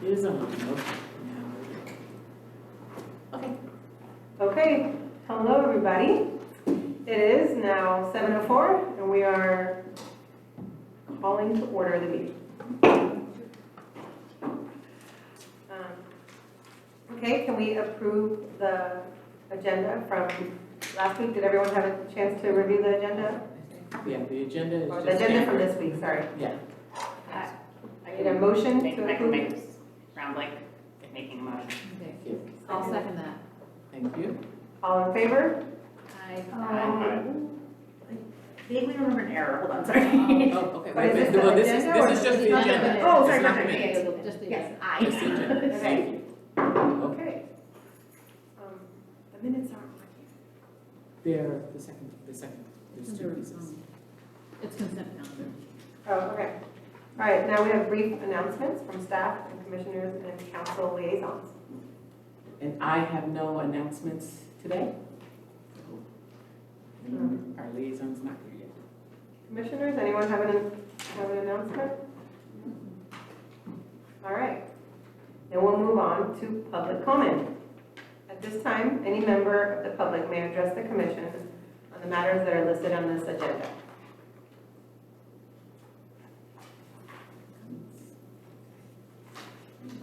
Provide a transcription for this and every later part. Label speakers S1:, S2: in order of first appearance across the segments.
S1: It is on, okay. Now we're good. Okay.
S2: Okay, hello everybody. It is now 7:04 and we are calling to order the meeting. Okay, can we approve the agenda from last week? Did everyone have a chance to review the agenda?
S1: Yeah, the agenda is
S2: Or
S1: just.
S2: the agenda from
S1: standard.
S2: this week, sorry.
S1: Yeah.
S2: I need a motion to
S3: Make
S2: approve.
S3: sound like making a motion.
S1: Thank you.
S4: I'll second that.
S1: Thank you.
S2: All in favor?
S3: I vaguely remember an error, hold on, sorry.
S1: Oh, okay.
S2: But is this
S1: Well,
S2: the
S1: this is,
S2: agenda or
S1: this is just
S2: is
S1: the
S2: it
S1: agenda.
S2: not
S3: Oh,
S1: It's
S3: sorry,
S1: not
S3: sorry,
S1: the
S3: sorry,
S1: minutes.
S4: Just the
S3: Yes,
S1: Just the agenda.
S3: I.
S1: Thank you. Okay.
S2: Okay. The minutes aren't working.
S1: They're the second, there's two pieces.
S4: It's consent calendar.
S2: Oh, okay. All right, now we have brief announcements from staff and commissioners and council liaisons.
S1: And I have no announcements today. And our liaison's not here yet.
S2: Commissioners, anyone have an announcement? All right. Then we'll move on to public comment. At this time, any member of the public may address the commission on the matters that are listed on this agenda.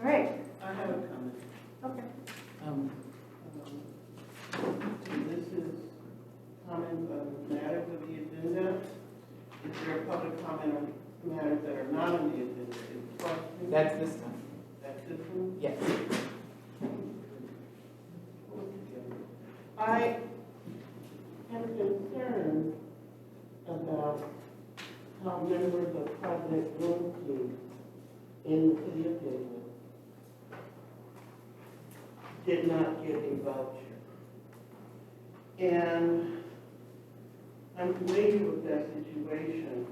S2: All right.
S5: I have a comment.
S2: Okay.
S5: This is comment on matters of the agenda. Is there a public comment on matters that are not on the agenda? Is question?
S1: That's this time.
S5: That's this one?
S1: Yes.
S5: I am concerned about how members of Project Room Team in the city of Davis did not get a voucher. And I'm familiar with that situation.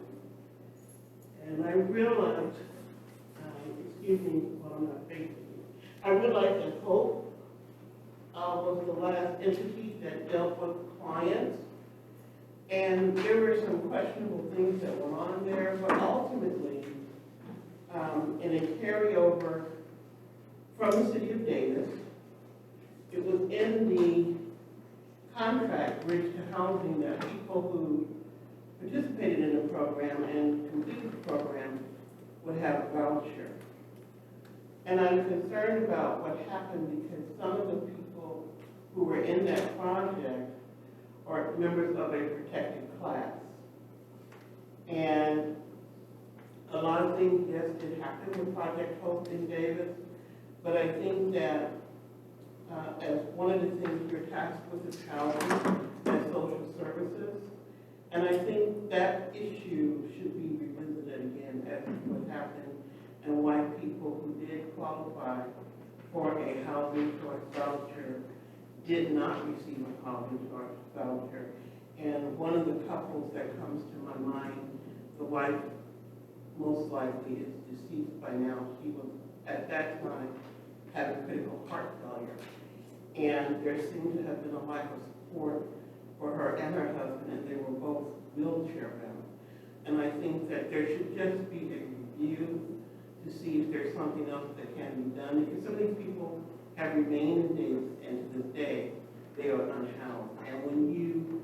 S5: And I realized, excuse me while I'm not facing you, I realized that Hope was the last entity that dealt with clients. And there were some questionable things that went on there, but ultimately, in a carryover from the city of Davis, it was in the contract, Bridge to Housing, that people who participated in the program and completed the program would have a voucher. And I'm concerned about what happened because some of the people who were in that project are members of a protected class. And a lot of things, yes, did happen with Project Hope in Davis, but I think that as one of the things we're tasked with is housing and social services. And I think that issue should be revisited again as to what happened and why people who did qualify for a housing choice voucher did not receive a housing choice voucher. And one of the couples that comes to my mind, the wife most likely is deceased by now. She was, at that time, had a critical heart failure. And there seemed to have been a lack of support for her and her husband, and they were both wheelchair bound. And I think that there should just be a review to see if there's something else that can be done, because some of these people have remained in Davis, and to this day, they are unhoused. And when you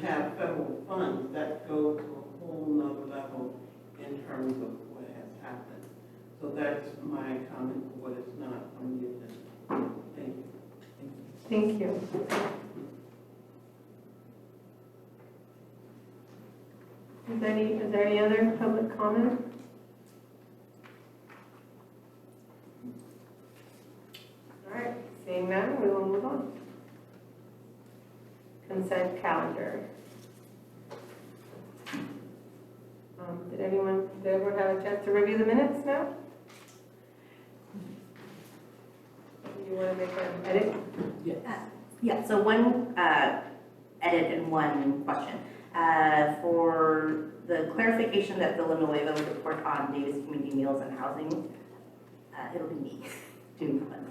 S5: have federal funds, that goes to a whole nother level in terms of what has happened. So that's my comment for what is not on the agenda. Thank you.
S2: Thank you. Is there any other public comment? All right, seeing none, we will move on. Consent calendar. Did everyone have a chance to review the minutes now? You want to make an edit?
S1: Yes.
S3: Yeah, so one edit and one question. For the clarification that Villanueva would report on Davis Community Meals and Housing, it'll be me doing the ones.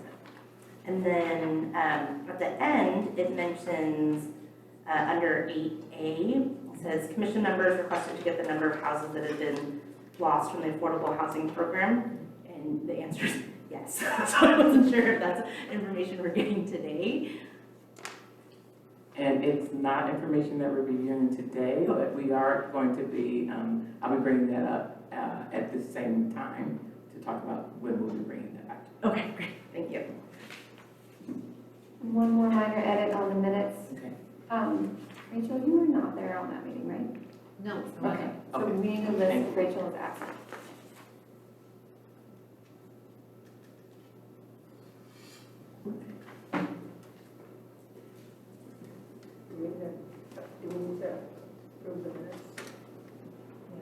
S3: And then at the end, it mentions under 8A, it says commission members requested to get the number of houses that have been lost from the affordable housing program. And the answer answer is yes. So I wasn't sure if that's information we're getting today.
S1: And it's not information that we're reviewing today, but we are going to be, I'll be bringing that up at the same time to talk about when we'll be bringing that back.
S3: Okay, great, thank you.
S6: One more minor edit on the minutes.
S1: Okay.
S6: Rachel, you were not there on that meeting, right?
S4: No.
S6: Okay, so
S1: Okay.
S6: we need to list Rachel as absent.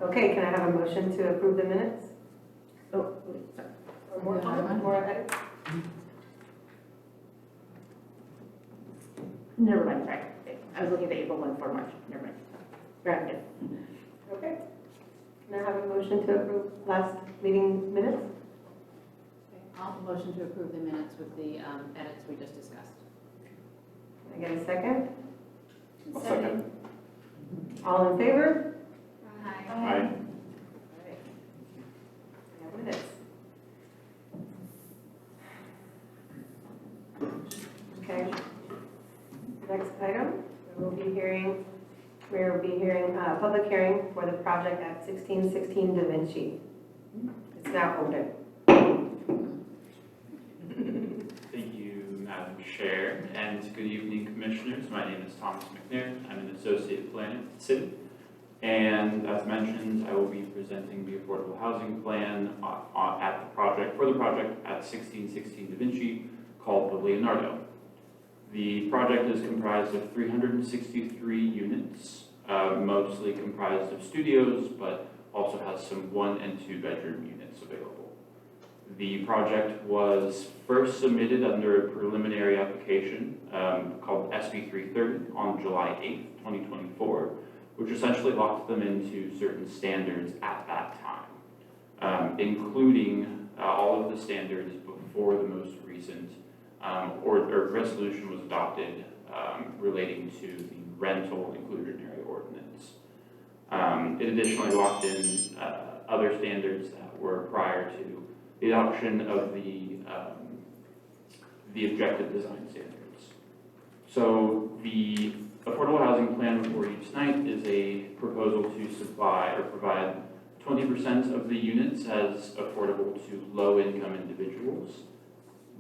S2: Okay, can I have a motion to approve the minutes?
S3: Oh, sorry.
S2: Or more comments, more edits?
S3: Never mind, sorry. I was looking at the April one for March, never mind. Right, good.
S2: Okay. Can I have a motion to approve last meeting minutes?
S4: I'll motion to approve the minutes with the edits we just discussed.
S2: Can I get a second?
S7: I'll second.
S2: All in favor?
S7: Aye.
S2: We have minutes. Okay. Next item, we will be hearing a public hearing for the project at 1616 Da Vinci. It's now open.
S7: Thank you, Madam Chair, and good evening, Commissioners. My name is Thomas McNair. I'm an associate planner at the city. And as mentioned, I will be presenting the affordable housing plan for the project at 1616 Da Vinci called the Leonardo. The project is comprised of 363 units, mostly comprised of studios, but also has some 1 and 2 bedroom units available. The project was first submitted under a preliminary application called SB 330 on July 8th, 2024, which essentially locked them into certain standards at that time, including all of the standards before the most recent or resolution was adopted relating to the rental inclusionary ordinance. It additionally locked in other standards that were prior to the adoption of the objective design standards. So the affordable housing plan before you tonight is a proposal to supply or provide 20% of the units as affordable to low-income individuals.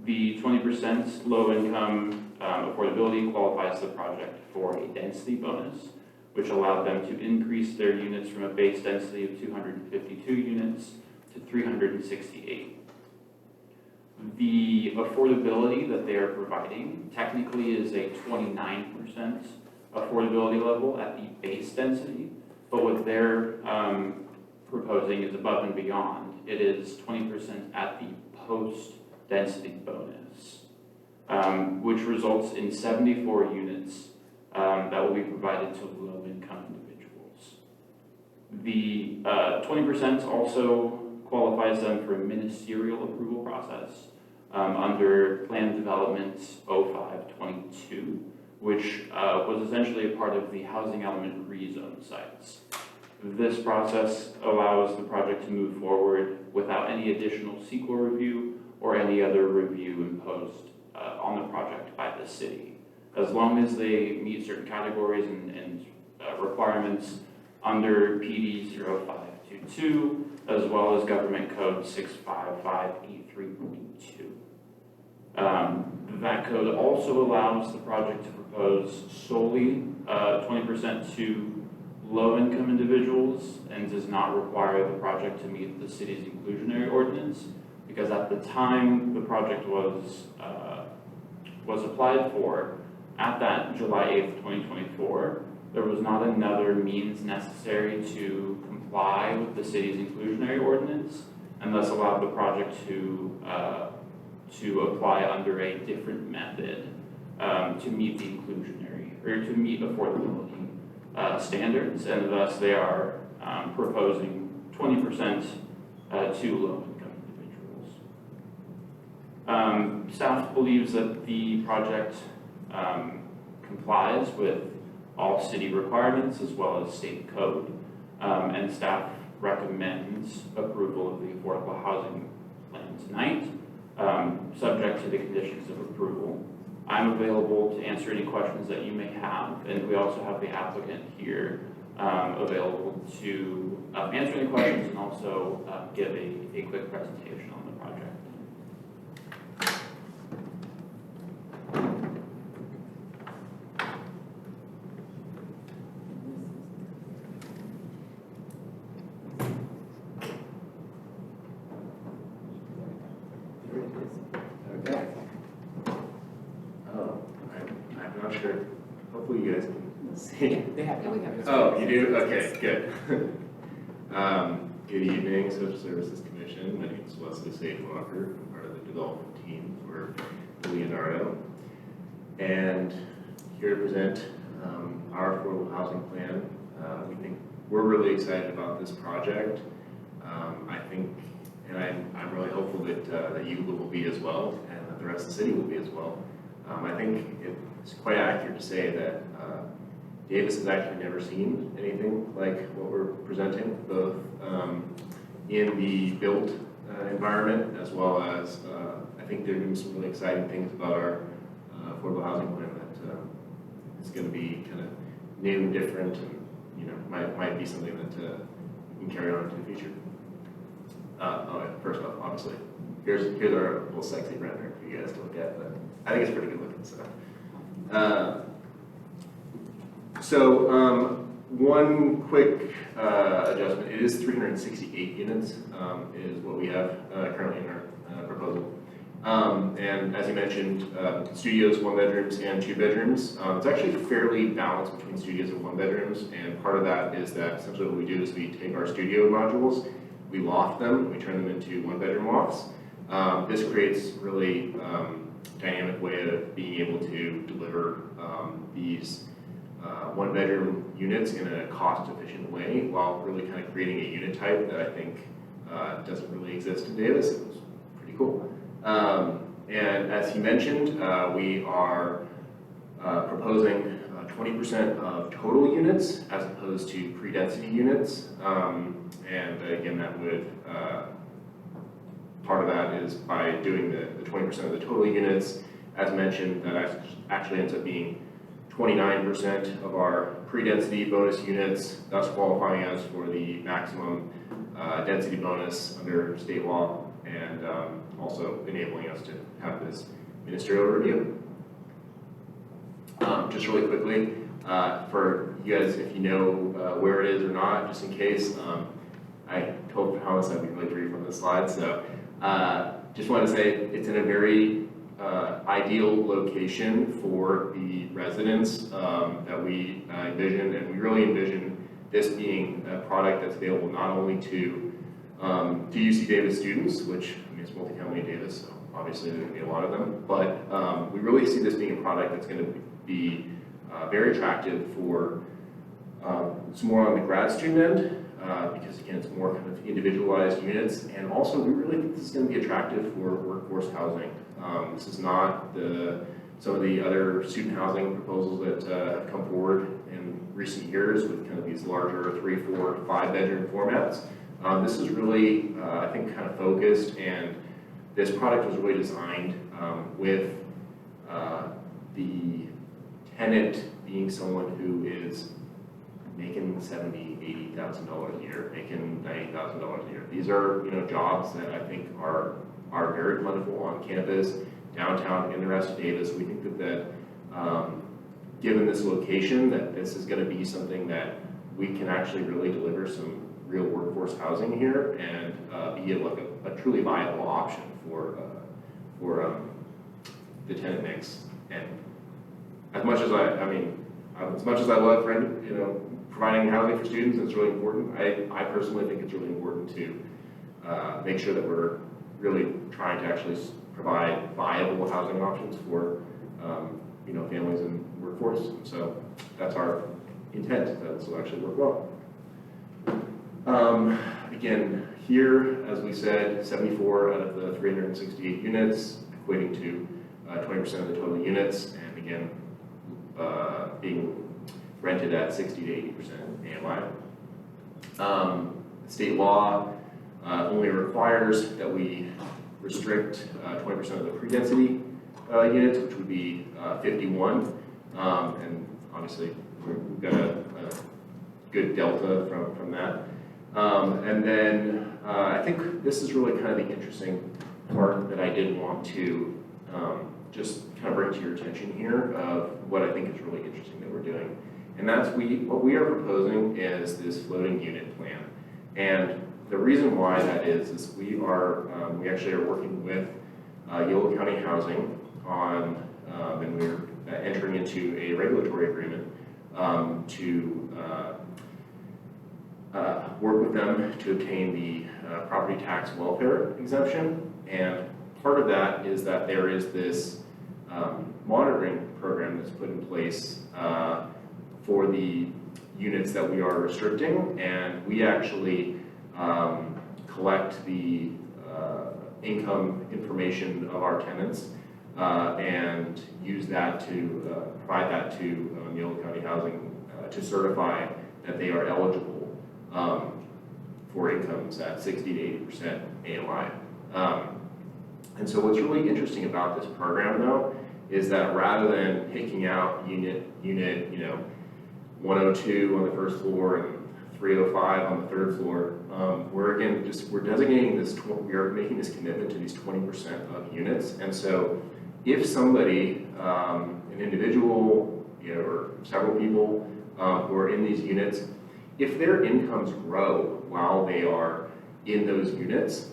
S7: The 20% low-income affordability qualifies the project for a density bonus, which allowed them to increase their units from a base density of 252 units to 368. The affordability that they are providing technically is a 29% affordability level at the base density, but what they're proposing is above and beyond. It is 20% at the post-density bonus, which results in 74 units that will be provided to low-income individuals. The 20% also qualifies them for a ministerial approval process under Plan Development 0522, which was essentially a part of the housing element rezone sites. This process allows the project to move forward without any additional CEQA review or any other review imposed on the project by the city, as long as they meet certain categories and requirements under PD 0522, as well as Government Code 655E3.2. That code also allows the project to propose solely 20% to low-income individuals and does not require the project to meet the city's inclusionary ordinance, because at the time the project was applied for, at that July 8th, 2024, there was not another means necessary to comply with the city's inclusionary ordinance, and thus allowed the project to apply under a different method to meet the inclusionary, or to meet affordability standards, and thus they are proposing 20% to low-income individuals. Staff believes that the project complies with all city requirements as well as state code, and staff recommends approval of the affordable housing plan tonight. to the conditions of approval. I'm available to answer any questions that you may have, and we also have the applicant here available to answer any questions and also give a quick presentation on the project.
S8: Okay. Oh, I'm not sure. Hopefully you guys can see.
S1: They have.
S4: Yeah, we have.
S8: Oh, you do? Okay, good. Good evening, Social Services Commission. My name is Wesley Sage-Walker. I'm part of the development team for Leonardo. And here to present our affordable housing plan. We think we're really excited about this project. I think, and I'm really hopeful that you will be as well, and that the rest of the city will be as well. I think it's quite accurate to say that Davis has actually never seen anything like what we're presenting, both in the built environment as well as I think they're doing some really exciting things about our affordable housing plan that is going to be kind of new and different, and might be something that we can carry on into the future. First off, obviously, here's our little sexy rendering for you guys to look at, but I think it's pretty good looking. So one quick adjustment, it is 368 units is what we have currently in our proposal. And as you mentioned, studios, 1 bedrooms and 2 bedrooms. It's actually fairly balanced between studios and 1 bedrooms, and part of that is that essentially what we do is we take our studio modules, we loft them, we turn them into 1 bedroom lofts. This creates really dynamic way of being able to deliver these 1 bedroom units in a cost efficient way while really kind of creating a unit type that I think doesn't really exist in Davis. It was pretty cool. And as he mentioned, we are proposing 20% of total units as opposed to pre-density units. And again, that would, part of that is by doing the 20% of the total units. As mentioned, that actually ends up being 29% of our pre-density bonus units, thus qualifying us for the maximum density bonus under state law, and also enabling us to have this ministerial review. Just really quickly, for you guys, if you know where it is or not, just in case, I told Thomas I'd be really brief on this slide, so just want to say it's in a very ideal location for the residents that we envision, and we really envision this being a product that's available not only to UC Davis students, which I mean it's multifamily Davis, so obviously there's going to be a lot of them, but we really see this being a product that's going to be very attractive for some more on the grad student end, because again it's more kind of individualized units, and also we really think this is going to be attractive for workforce housing. This is not some of the other student housing proposals that have come forward in recent years with kind of these larger 3, 4, 5 bedroom formats. This is really, I think, kind of focused, and this product was really designed with the tenant being someone who is making $70,000, $80,000 a year, making $90,000 a year. These are jobs that I think are very plentiful on campus, downtown, in the rest of Davis. We think that given this location, that this is going to be something that we can actually really deliver some real workforce housing here and be like a truly viable option for the tenant mix. And as much as I love providing housing for students, it's really important. I personally think it's really important to make sure that we're really trying to actually provide viable housing options for families and workforce. So that's our intent. That this will actually work well. Again, here, as we said, 74 out of the 368 units, equating to 20% of the total units, and again, being rented at 60 to 80% AMI. State law only requires that we restrict 20% of the pre-density units, which would be 51. And obviously, we've got a good delta from that. And then I think this is really kind of the interesting part that I did want to just kind of bring to your attention here of what I think is really interesting that we're doing. And that's what we are proposing is this floating unit plan. And the reason why that is we actually are working with Yolo County Housing on, and we're entering into a regulatory agreement to work with them to obtain the property tax welfare exemption. And part of that is that there is this monitoring program that's put in place for the units that we are restricting, and we actually collect the income information of our tenants and use that to provide that to Yolo County Housing to certify that they are eligible for incomes at 60 to 80% AMI. And so what's really interesting about this program though is that rather than picking out unit 102 on the first floor and 305 on the third floor, we're designating this, we are making this commitment to these 20% of units. And so if somebody, an individual, or several people who are in these units, if their incomes grow while they are in those units,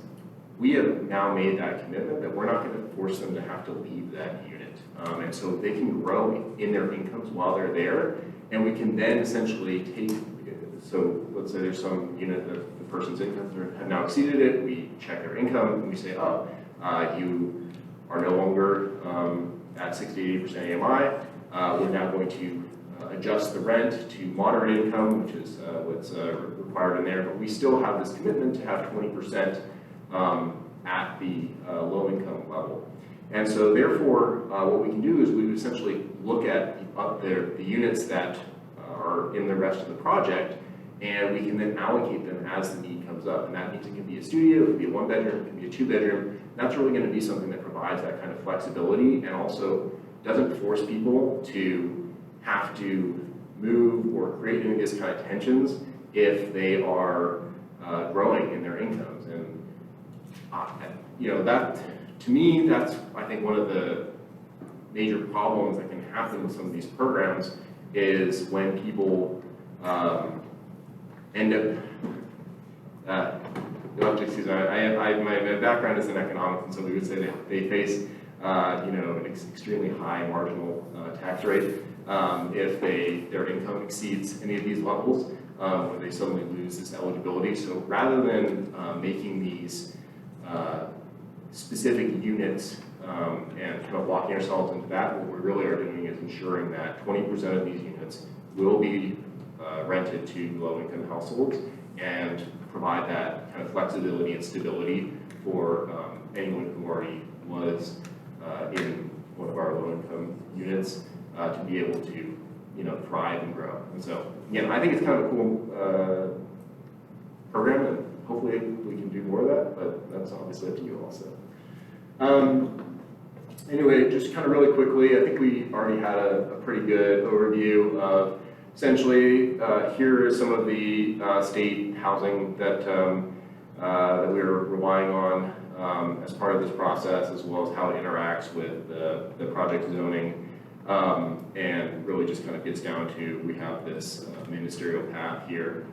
S8: we have now made that commitment that we're not going to force them to have to leave that unit. And so they can grow in their incomes while they're there, and we can then essentially take, so let's say there's some unit that the person's incomes have now exceeded it, we check their income, and we say, oh, you are no longer at 60 to 80% AMI, we're now going to adjust the rent to moderate income, which is what's required in there, but we still have this commitment to have 20% at the low income level. And so therefore, what we can do is we would essentially look at the units that are in the rest of the project, and we can then allocate them as the need comes up. And that means it can be a studio, it can be a 1-bedroom, it can be a 2-bedroom. That's really going to be something that provides that kind of flexibility and also doesn't force people to have to move or create any of these kind of tensions if they are growing in their incomes. And that, to me, that's, I think, one of the major problems that can happen with some of these programs is when people end up, you'll have to excuse me, my background is in economics, and so we would say that they face, an extremely high marginal tax rate if their income exceeds any of these levels, where they suddenly lose this eligibility. So rather than making these specific units and kind of locking ourselves into that, what we really are doing is ensuring that 20% of these units will be rented to low-income households and provide that kind of flexibility and stability for anyone who already was in one of our low-income units to be able to, thrive and grow. And so, again, I think it's kind of a cool program, and hopefully we can do more of that, but that's obviously up to you also. Anyway, just kind of really quickly, I think we already had a pretty good overview of essentially, here is some of the state housing that we are relying on as part of this process, as well as how it interacts with the project zoning, and really just kind of gets down to, we have this ministerial path here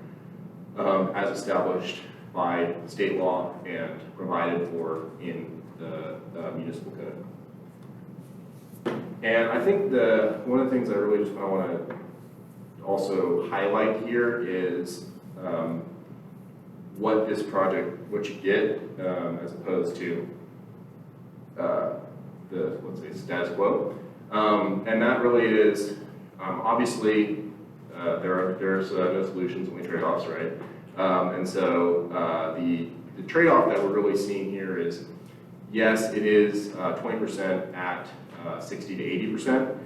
S8: as established by state law and provided for in the municipal code. And I think one of the things I really just want to also highlight here is what this project, what you get as opposed to the, let's say, status quo. And that really is, obviously, there's no solutions, only trade-offs, right? And so the trade-off that we're really seeing here is, yes, it is 20% at 60 to 80%,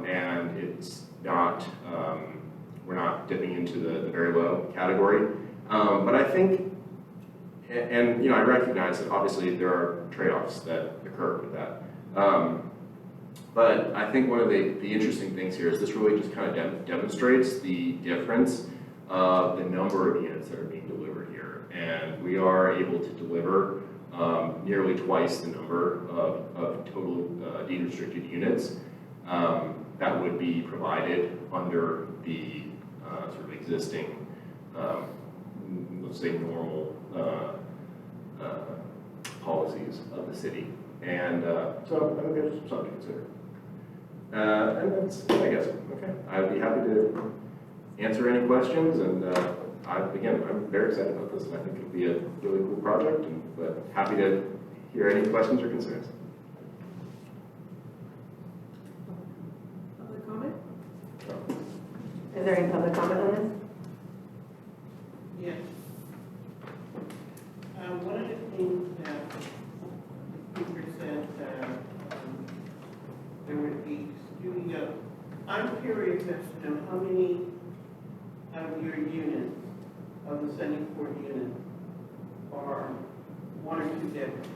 S8: and it's not, we're not dipping into the very low category. But I think, And, I recognize that obviously there are trade-offs that occur with that. But I think one of the interesting things here is this really just kind of demonstrates the difference of the number of units that are being delivered here. And we are able to deliver nearly twice the number of total deed restricted units that would be provided under the sort of existing, let's say, normal policies of the city. And so I think there's something to consider. And that's, I guess, okay. I'd be happy to answer any questions, and I'm very excited about this, and I think it'll be a really cool project, but happy to hear any questions or concerns.
S2: Public comment? Is there any public comment on this?
S5: Yes. One of the things that the speaker said that there would be studio, I'm curious as to know how many of your units, of the 74 units, are 1 or 2 bedrooms.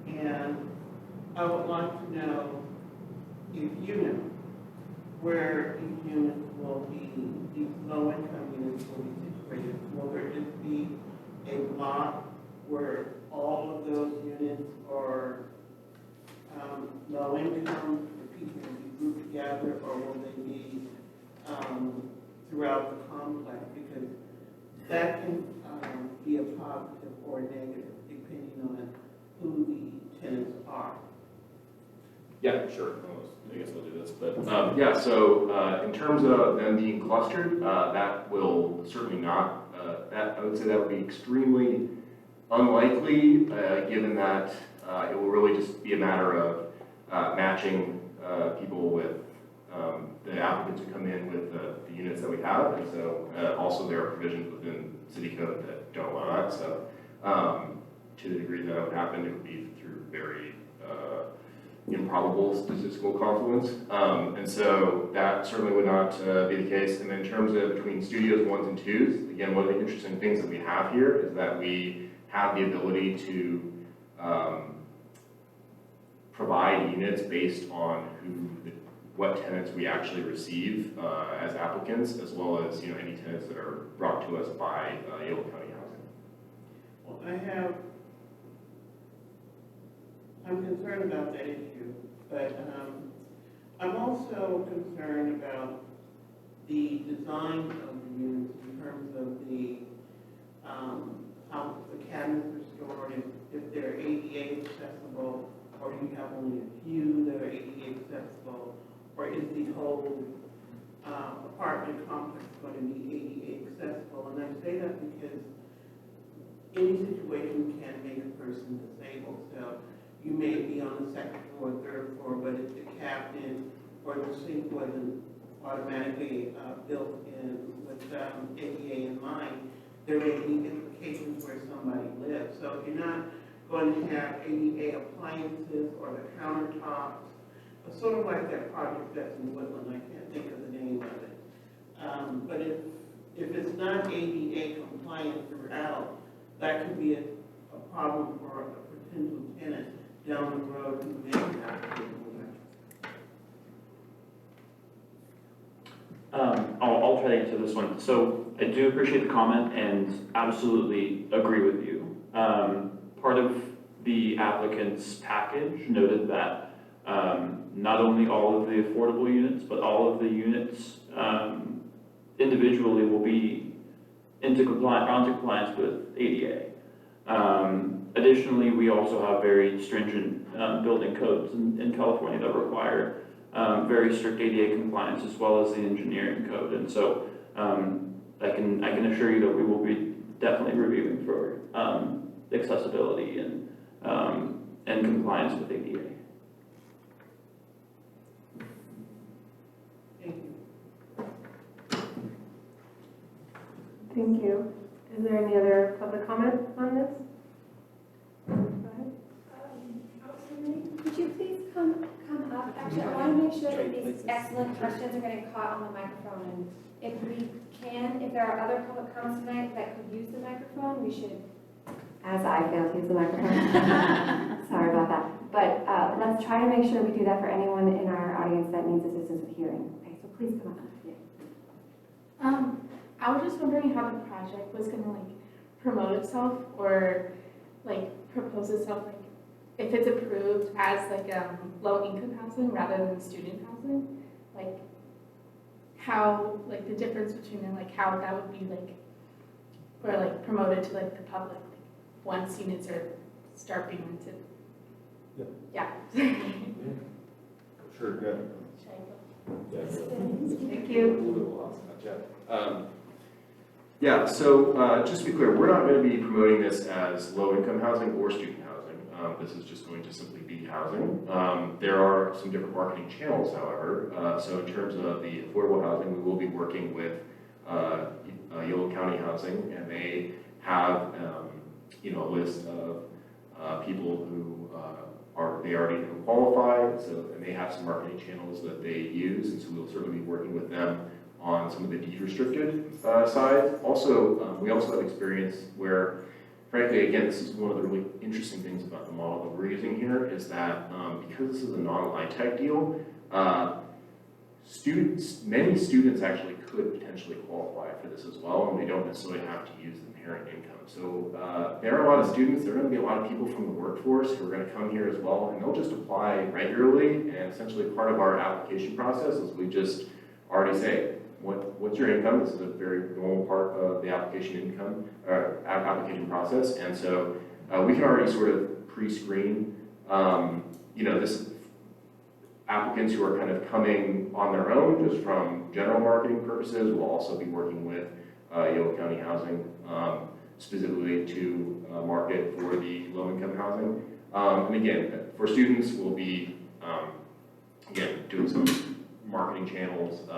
S5: And I would like to know if you know where these units will be, these low-income units will be situated. Will there just be a block where all of those units are low income, where people will be grouped together, or will they be throughout the complex? Because that can be a positive or a negative depending on who the tenants are.
S8: Yeah, sure. I guess I'll do this, but yeah. So in terms of them being clustered, that will certainly not. I would say that would be extremely unlikely, given that it will really just be a matter of matching people with the applicants who come in with the units that we have, and so also there are provisions within city code that don't allow that. So to the degree that would happen, it would be through very improbable statistical confluence, and so that certainly would not be the case. And then in terms of between studios 1s and 2s, again, one of the interesting things that we have here is that we have the ability to provide units based on what tenants we actually receive as applicants, as well as any tenants that are brought to us by Yale County Housing.
S5: Well, I'm concerned about that issue, but I'm also concerned about the design of the units in terms of the how the cabinets are stored, if they're ADA accessible, or do you have only a few that are ADA accessible, or is the whole apartment complex going to be ADA accessible? And I say that because any situation can make a person disabled. So you may be on the 2nd floor, 3rd floor, but if the cabinet or the sink wasn't automatically built in with ADA in mind, there may be implications where somebody lives. So if you're not going to have ADA appliances or the countertops, sort of like that project that's in Woodland, I can't think of the name of it. But if it's not ADA compliant throughout, that could be a problem for a potential tenant down the road who may have to do
S7: I'll try to answer this one. So I do appreciate the comment and absolutely agree with you. Part of the applicant's package noted that not only all of the affordable units, but all of the units individually will be onto compliance with ADA. Additionally, we also have very stringent building codes in California that require very strict ADA compliance, as well as the engineering code. And so I can assure you that we will be definitely reviewing for accessibility and compliance with ADA.
S5: Thank you.
S2: Thank you. Is there any other public comment on this? Go ahead.
S6: Could you please come up? Actually, I want to make sure that these excellent questions are getting caught on the microphone. And if we can, if there are other public comments tonight that could use the microphone, we should as I fail to use the microphone. Sorry about that. But let's try to make sure we do that for anyone in our audience that needs assistance with hearing. Okay, so please come up.
S9: I was just wondering how the project was gonna like promote itself or like propose itself, like if it's approved as like low income housing rather than student housing, like how, like the difference between them, like how that would be like, or like promoted to like the public once units are start being rented. Yeah.
S8: Sure, good.
S2: Thank you.
S8: Yeah, so just to be clear, we're not going to be promoting this as low-income housing or student housing. This is just going to simply be housing. There are some different marketing channels, however. So in terms of the affordable housing, we will be working with Yolo County Housing, and they have a list of people who they already qualify, and they have some marketing channels that they use, and so we'll certainly be working with them on some of the deed-restricted side. Also, we also have experience where, frankly, again, this is one of the really interesting things about the model that we're using here, is that because this is a non-LIHTC deal, many students actually could potentially qualify for this as well, and they don't necessarily have to use the parent income. So there are a lot of students, there are going to be a lot of people from the workforce who are going to come here as well, and they'll just apply regularly, and essentially part of our application process is we just already say, what's your income? This is a very normal part of the application application process, and so we can already sort of pre-screen, this applicants who are kind of coming on their own just from general marketing purposes. We'll also be working with Yolo County Housing specifically to market for the low-income housing. And again, for students, we'll be doing some marketing channels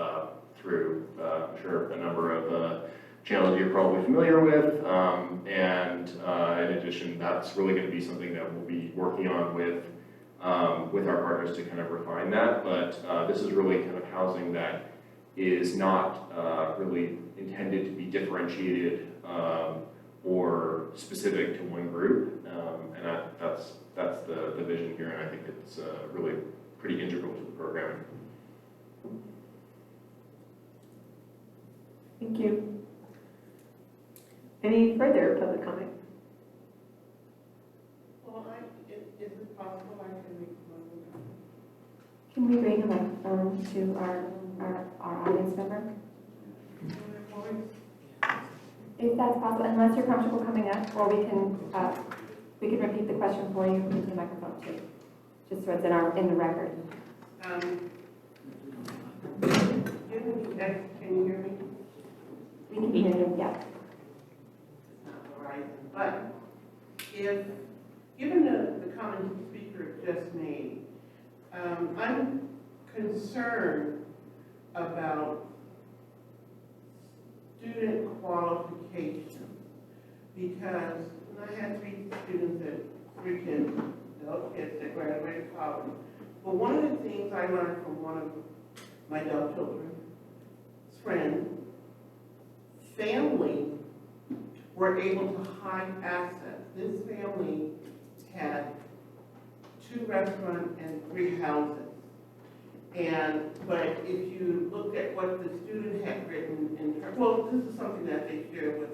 S8: through, I'm sure, a number of channels you're probably familiar with. And in addition, that's really going to be something that we'll be working on with our partners to kind of refine that. But this is really kind of housing that is not really intended to be differentiated or specific to one group. And that's the vision here, and I think it's really pretty integral to the program.
S2: Thank you. Any further public comment?
S5: Well, is it possible I can make one?
S6: Can we bring a microphone to our audience member? If that's possible, unless you're comfortable coming up, or we can repeat the question for you into the microphone too, just so it's in the record.
S5: Can you hear me?
S6: We can hear you, yeah.
S5: It's not Verizon, but if, given the comment the speaker just made, I'm concerned about student qualification, because I had 3 students three kids, adult kids that graduated college. But one of the things I learned from one of my adult children's friends, family were able to hide assets. This family had 2 restaurants and 3 houses. But if you look at what the student had written well, this is something that they shared with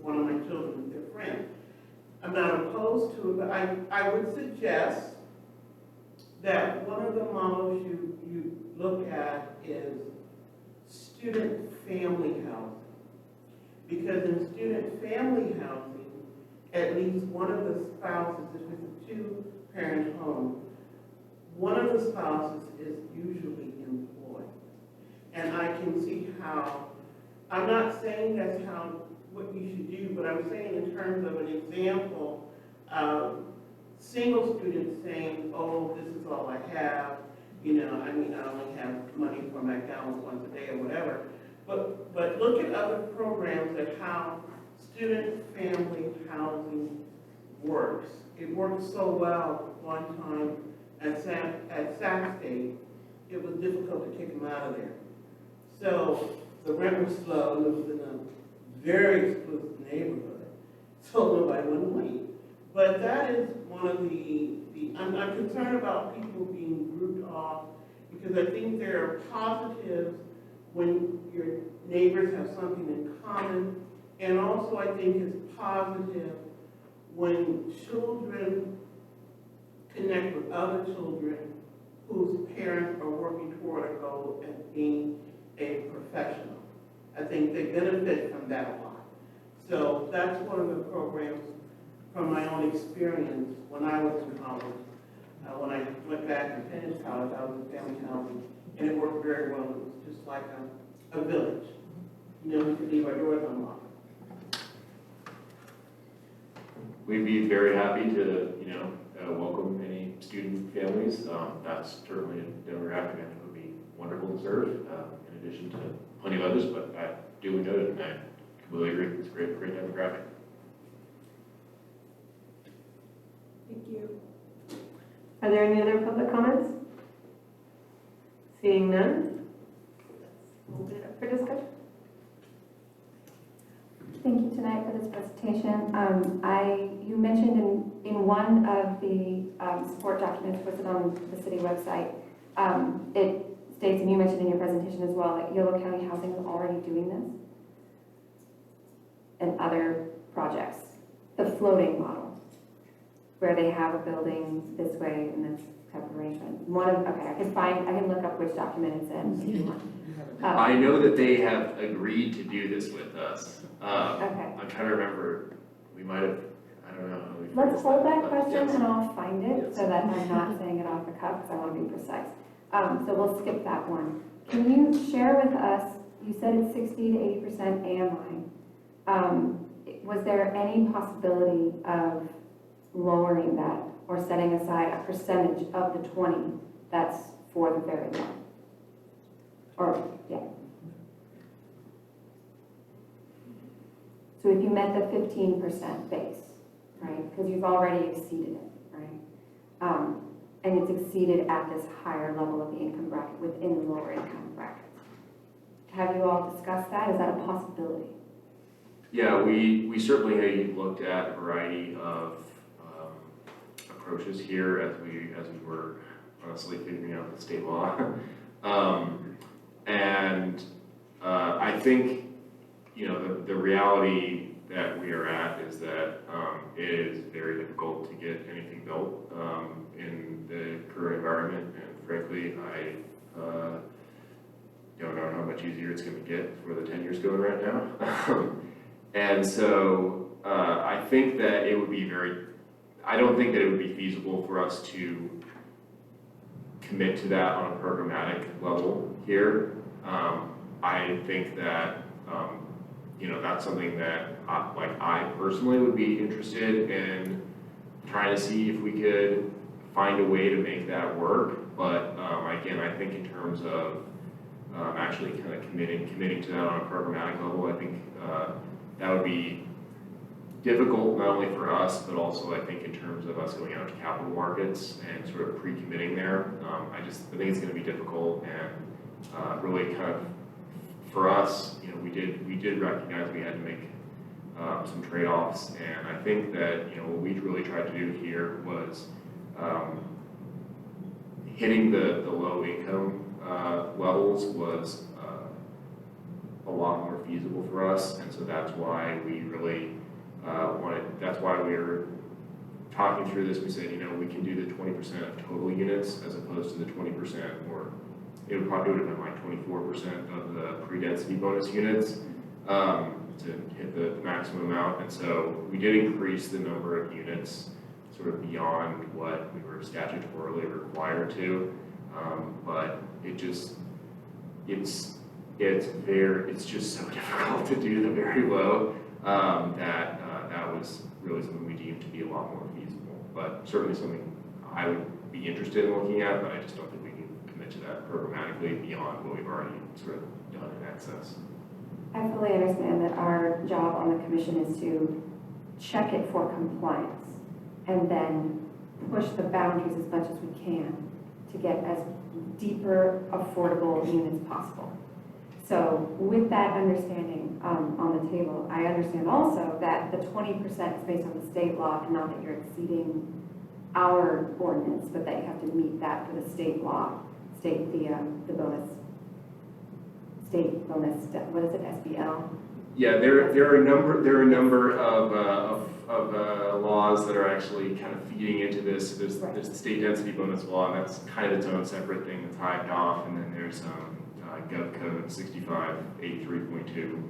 S5: one of my children, their friend. I'm not opposed to it, but I would suggest that one of the models you look at is student family housing. Because in student family housing, at least one of the spouses, if it's a 2-parent home, one of the spouses is usually employed. And I can see how, I'm not saying that's what you should do, but I'm saying in terms of an example of single students saying, oh, this is all I have, I only have money for McDonald's once a day or whatever. But look at other programs at how student family housing works. It worked so well one time at Sac State, it was difficult to kick them out of there. So the rent was low, and it was in a very exclusive neighborhood. so nobody wouldn't wait. But that is one of I'm concerned about people being grouped off, because I think there are positives when your neighbors have something in common, and also I think it's positive when children connect with other children whose parents are working toward a goal as being a professional. I think they benefit from that a lot. So that's one of the programs from my own experience when I was in college. When I went back and finished college, I was in family housing, and it worked very well. It was just like a village. You know, we could leave our doors unlocked.
S8: We'd be very happy to, welcome any student families. That's certainly a demographic I think would be wonderful to serve, in addition to plenty of others, but I duly noted, and I completely agree. It's a great demographic.
S2: Thank you. Are there any other public comments? Seeing none, let's open it up for discussion.
S6: Thank you tonight for this presentation. You mentioned in one of the support documents posted on the city website, it states, and you mentioned in your presentation as well, that Yolo County Housing is already doing this and other projects. The floating model, where they have a building this way in this type of arrangement. I can look up which document it's in if you want.
S8: I know that they have agreed to do this with us.
S6: Okay.
S8: I'm trying to remember, we might have, I don't know. how we
S6: Let's
S8: phrased
S6: hold that
S8: but
S6: question
S8: yes.
S6: and I'll find it
S8: Yes.
S6: so that I'm not saying it off the cuff because I want to be precise. So we'll skip that one. Can you share with us, you said it's 60 to 80% AMI. Was there any possibility of lowering that or setting aside a percentage of the 20 that's for the very low? Or, yeah. So if you met the 15% base, right, because you've already exceeded it, right? And it's exceeded at this higher level of the income bracket within the lower income brackets. Have you all discussed that? Is that a possibility?
S8: Yeah, we certainly have looked at a variety of approaches here as we were honestly figuring out the state law. I think, the reality that we are at is that it is very difficult to get anything built in the current environment, and frankly, I don't know how much easier it's going to get for the 10 years going right now. And so I think that it would be I don't think that it would be feasible for us to commit to that on a programmatic level here. I think that, that's something that I personally would be interested in trying to see if we could find a way to make that work. But again, I think in terms of actually kind of committing to that on a programmatic level, I think that would be difficult not only for us, but also I think in terms of us going out to capital markets and sort of pre-committing there. I think it's going to be difficult, and really kind of for us, we did recognize we had to make some trade-offs, and I think that what we really tried to do here was hitting the low income levels was a lot more feasible for us, and so that's why we really that's why we were talking through this. We said, we can do the 20% of total units as opposed to the 20%, or it would have been like 24% of the pre-density bonus units to hit the maximum amount. And so we did increase the number of units sort of beyond what we were statutorily required to, but it's just so difficult to do the very low that was really something we deemed to be a lot more feasible, but certainly something I would be interested in looking at, but I just don't think we can commit to that programmatically beyond what we've already sort of done in excess.
S6: I fully understand that our job on the commission is to check it for compliance and then push the boundaries as much as we can to get as deeper affordable units possible. So with that understanding on the table, I understand also that the 20% is based on the state law, and not that you're exceeding our ordinance, but that you have to meet that for the state law, the bonus, what is it, SBL?
S8: Yeah, there are a number of laws that are actually kind of feeding into this. There's the state density bonus law, and that's kind of its own separate thing that's hived off, and then there's Gov Code 6583.2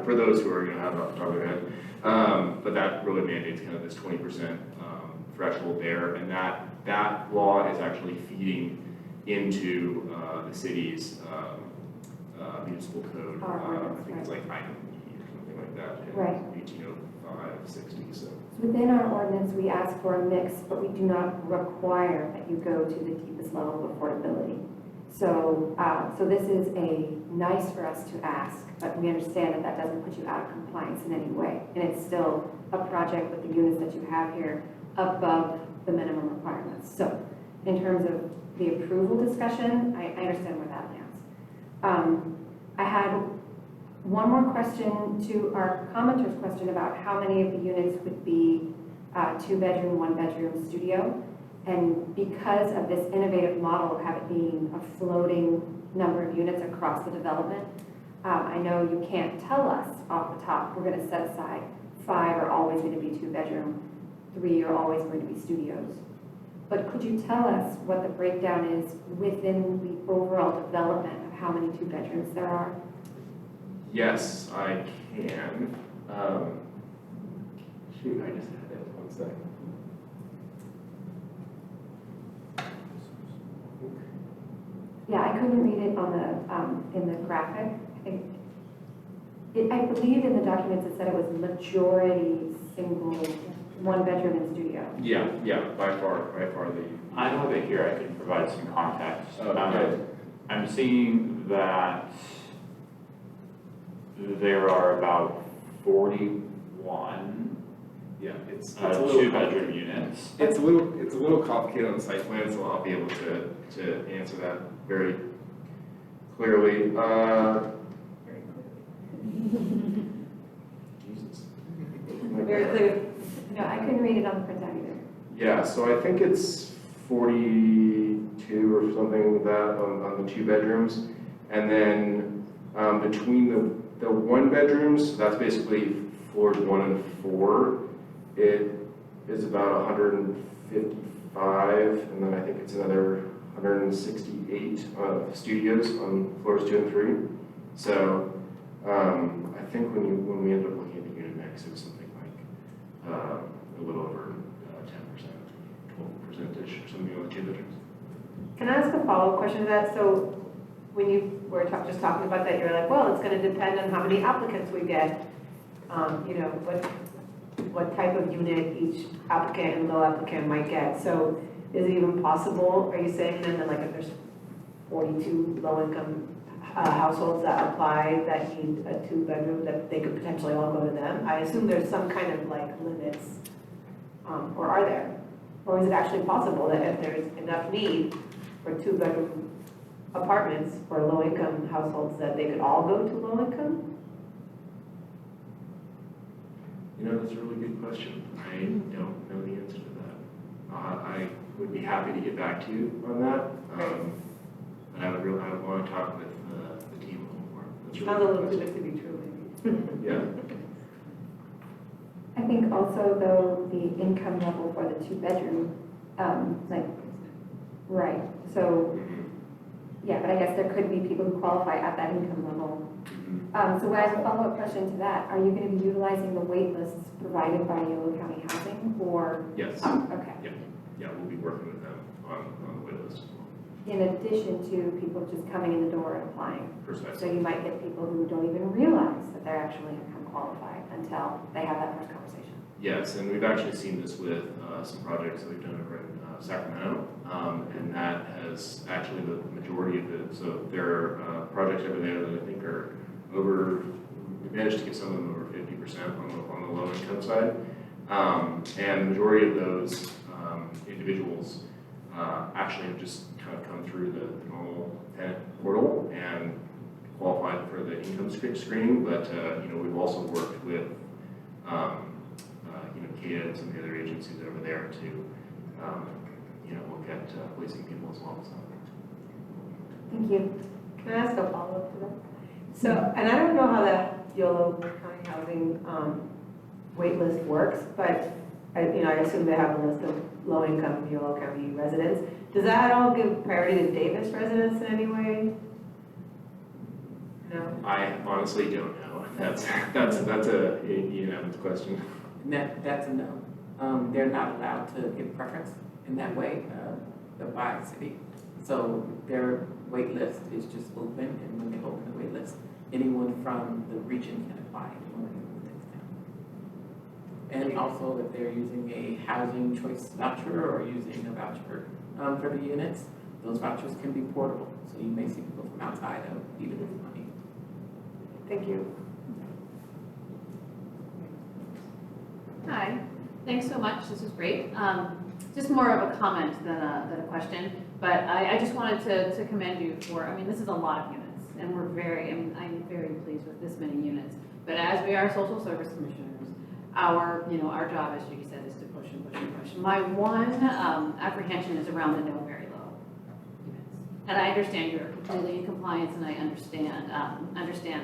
S8: for those who are going to have it off the top of their head. But that really mandates kind of this 20% threshold there, and that law is actually feeding into the city's municipal code. I think it's like item E or something like that.
S6: Right.
S8: 1805-60. So
S6: Within our ordinance, we ask for a mix, but we do not require that you go to the deepest level of affordability. So, so this is nice for us to ask, but we understand that that doesn't put you out of compliance in any way. And it's still a project with the units that you have here above the minimum requirements. So in terms of the approval discussion, I understand where that lands. I had one more question to our commenter's question about how many of the units would be 2-bedroom, 1-bedroom studio. And because of this innovative model of having being a floating number of units across the development, I know you can't tell us off the top, we're going to set aside 5 are always going to be 2-bedroom, 3 are always going to be studios. But could you tell us what the breakdown is within the overall development of how many 2-bedrooms there are?
S8: yes, I can. Shoot, I just had it. 1 second.
S6: Yeah, I couldn't read it on the, in the graphic. I believe in the documents it said it was majority single, 1-bedroom and studio.
S8: Yeah, by far the.
S7: I have it here, I can provide some context.
S8: Okay.
S7: I'm seeing that there are about 41
S8: Yeah, it's a little
S7: 2-bedroom units.
S8: It's a little complicated on the site plan, so I'll be able to answer that very clearly. Jesus.
S2: Very clear.
S6: No, I couldn't read it on the printout either.
S8: Yeah, so I think it's 42 or something like that on the 2 bedrooms, and then between the 1 bedrooms, that's basically floors 1 and 4. It is about 155, and then I think it's another 168 studios on floors 2 and 3. So I think when we ended up looking at the unit mix, it was something like a little over 10%, 12%ish, or something on the 2 bedrooms.
S2: Can I ask a follow-up question to that? So when you were just talking about that, you're like, well, it's going to depend on how many applicants we get. You know, what type of unit each applicant and low applicant might get. So is it even possible, are you saying then that like if there's 42 low-income households that apply that need a 2-bedroom, that they could potentially all go to them? I assume there's some kind of like limits, or are there? Or is it actually possible that if there's enough need for 2-bedroom apartments for low-income households that they could all go to low-income?
S8: You know, that's a really good question. I don't know the answer to that. I would be happy to get back to you on that. But I would want to talk with the team a little more. That's
S2: Sounds a little
S8: good
S2: too good to be true, maybe.
S8: Yeah.
S6: I think also though, the income level for the 2-bedroom, right, so, yeah, but I guess there could be people who qualify at that income level. So as a follow-up question to that, are you going to be utilizing the wait lists provided by Yolo County Housing, or?
S8: Yes.
S6: Okay.
S8: Yeah, we'll be working with them on the wait list as well.
S6: In addition to people just coming in the door and applying.
S8: Precisely.
S6: So you might get people who don't even realize that they're actually income qualified until they have that first conversation.
S8: Yes, and we've actually seen this with some projects that we've done over in Sacramento, and that has actually the majority of it. So there are projects over there that I think are over, we managed to get some of them over 50% on the low income side. And the majority of those individuals actually have just kind of come through the normal tenant portal and qualified for the income screening, but, we've also worked with, CADA and some of the other agencies over there to, look at placing people as well, so.
S6: Thank you.
S2: Can I ask a follow-up to that? So, and I don't know how the YOLO County Housing wait list works, but I assume they have a list of low-income YOLO County residents. Does that at all give priority to Davis residents in any way? No?
S8: I honestly don't know. That's a unanimous question.
S1: And that's a no. They're not allowed to give preference in that way, by city. So their wait list is just open, and when they open the wait list, anyone from the region can apply to one of the things now. And also, if they're using a housing choice voucher or using a voucher for the units, those vouchers can be portable. So you may see people from outside of even this money.
S2: Thank you.
S4: Hi, thanks so much, this is great. Just more of a comment than a question, but I just wanted to commend you for, this is a lot of units, and I'm very pleased with this many units. But as we are social service commissioners, our job, as Judy said, is to push and push and push. My one apprehension is around the no very low units. And I understand you're completely in compliance, and I understand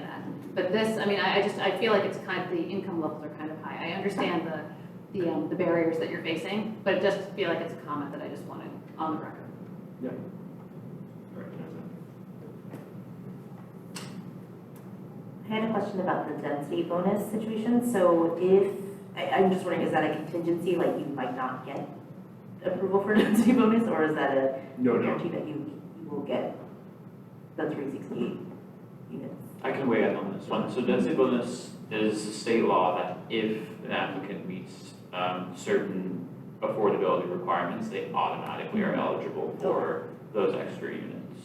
S4: that. But this, I feel like it's kind of, the income levels are kind of high. I understand the barriers that you're facing, but it just feel like it's a comment that I just wanted on the record.
S8: Yeah.
S3: I had a question about the density bonus situation. So I'm just wondering, is that a contingency, like you might not get approval for density bonus, or is that a guarantee that you will get the 368 units?
S7: I can weigh in on this one. So density bonus is a state law that if an applicant meets certain affordability requirements, they automatically are eligible for those extra units.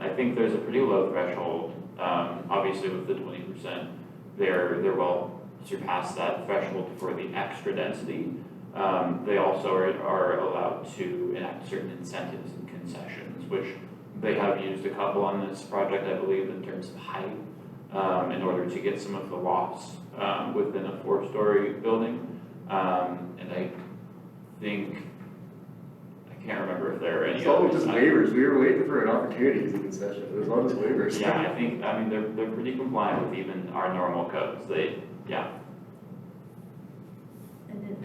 S7: I think there's a pretty low threshold. Obviously, with the 20%, they're well surpassed that threshold for the extra density. They also are allowed to enact certain incentives and concessions, which they have used a couple on this project, I believe, in terms of height, in order to get some of the lofts within a 4-story building. And I think, I can't remember if there are any
S8: It's all
S7: others.
S8: just waivers. We were waiting for an opportunity as a concession. It was all just waivers.
S7: Yeah, they're pretty compliant with even our normal codes.
S3: And then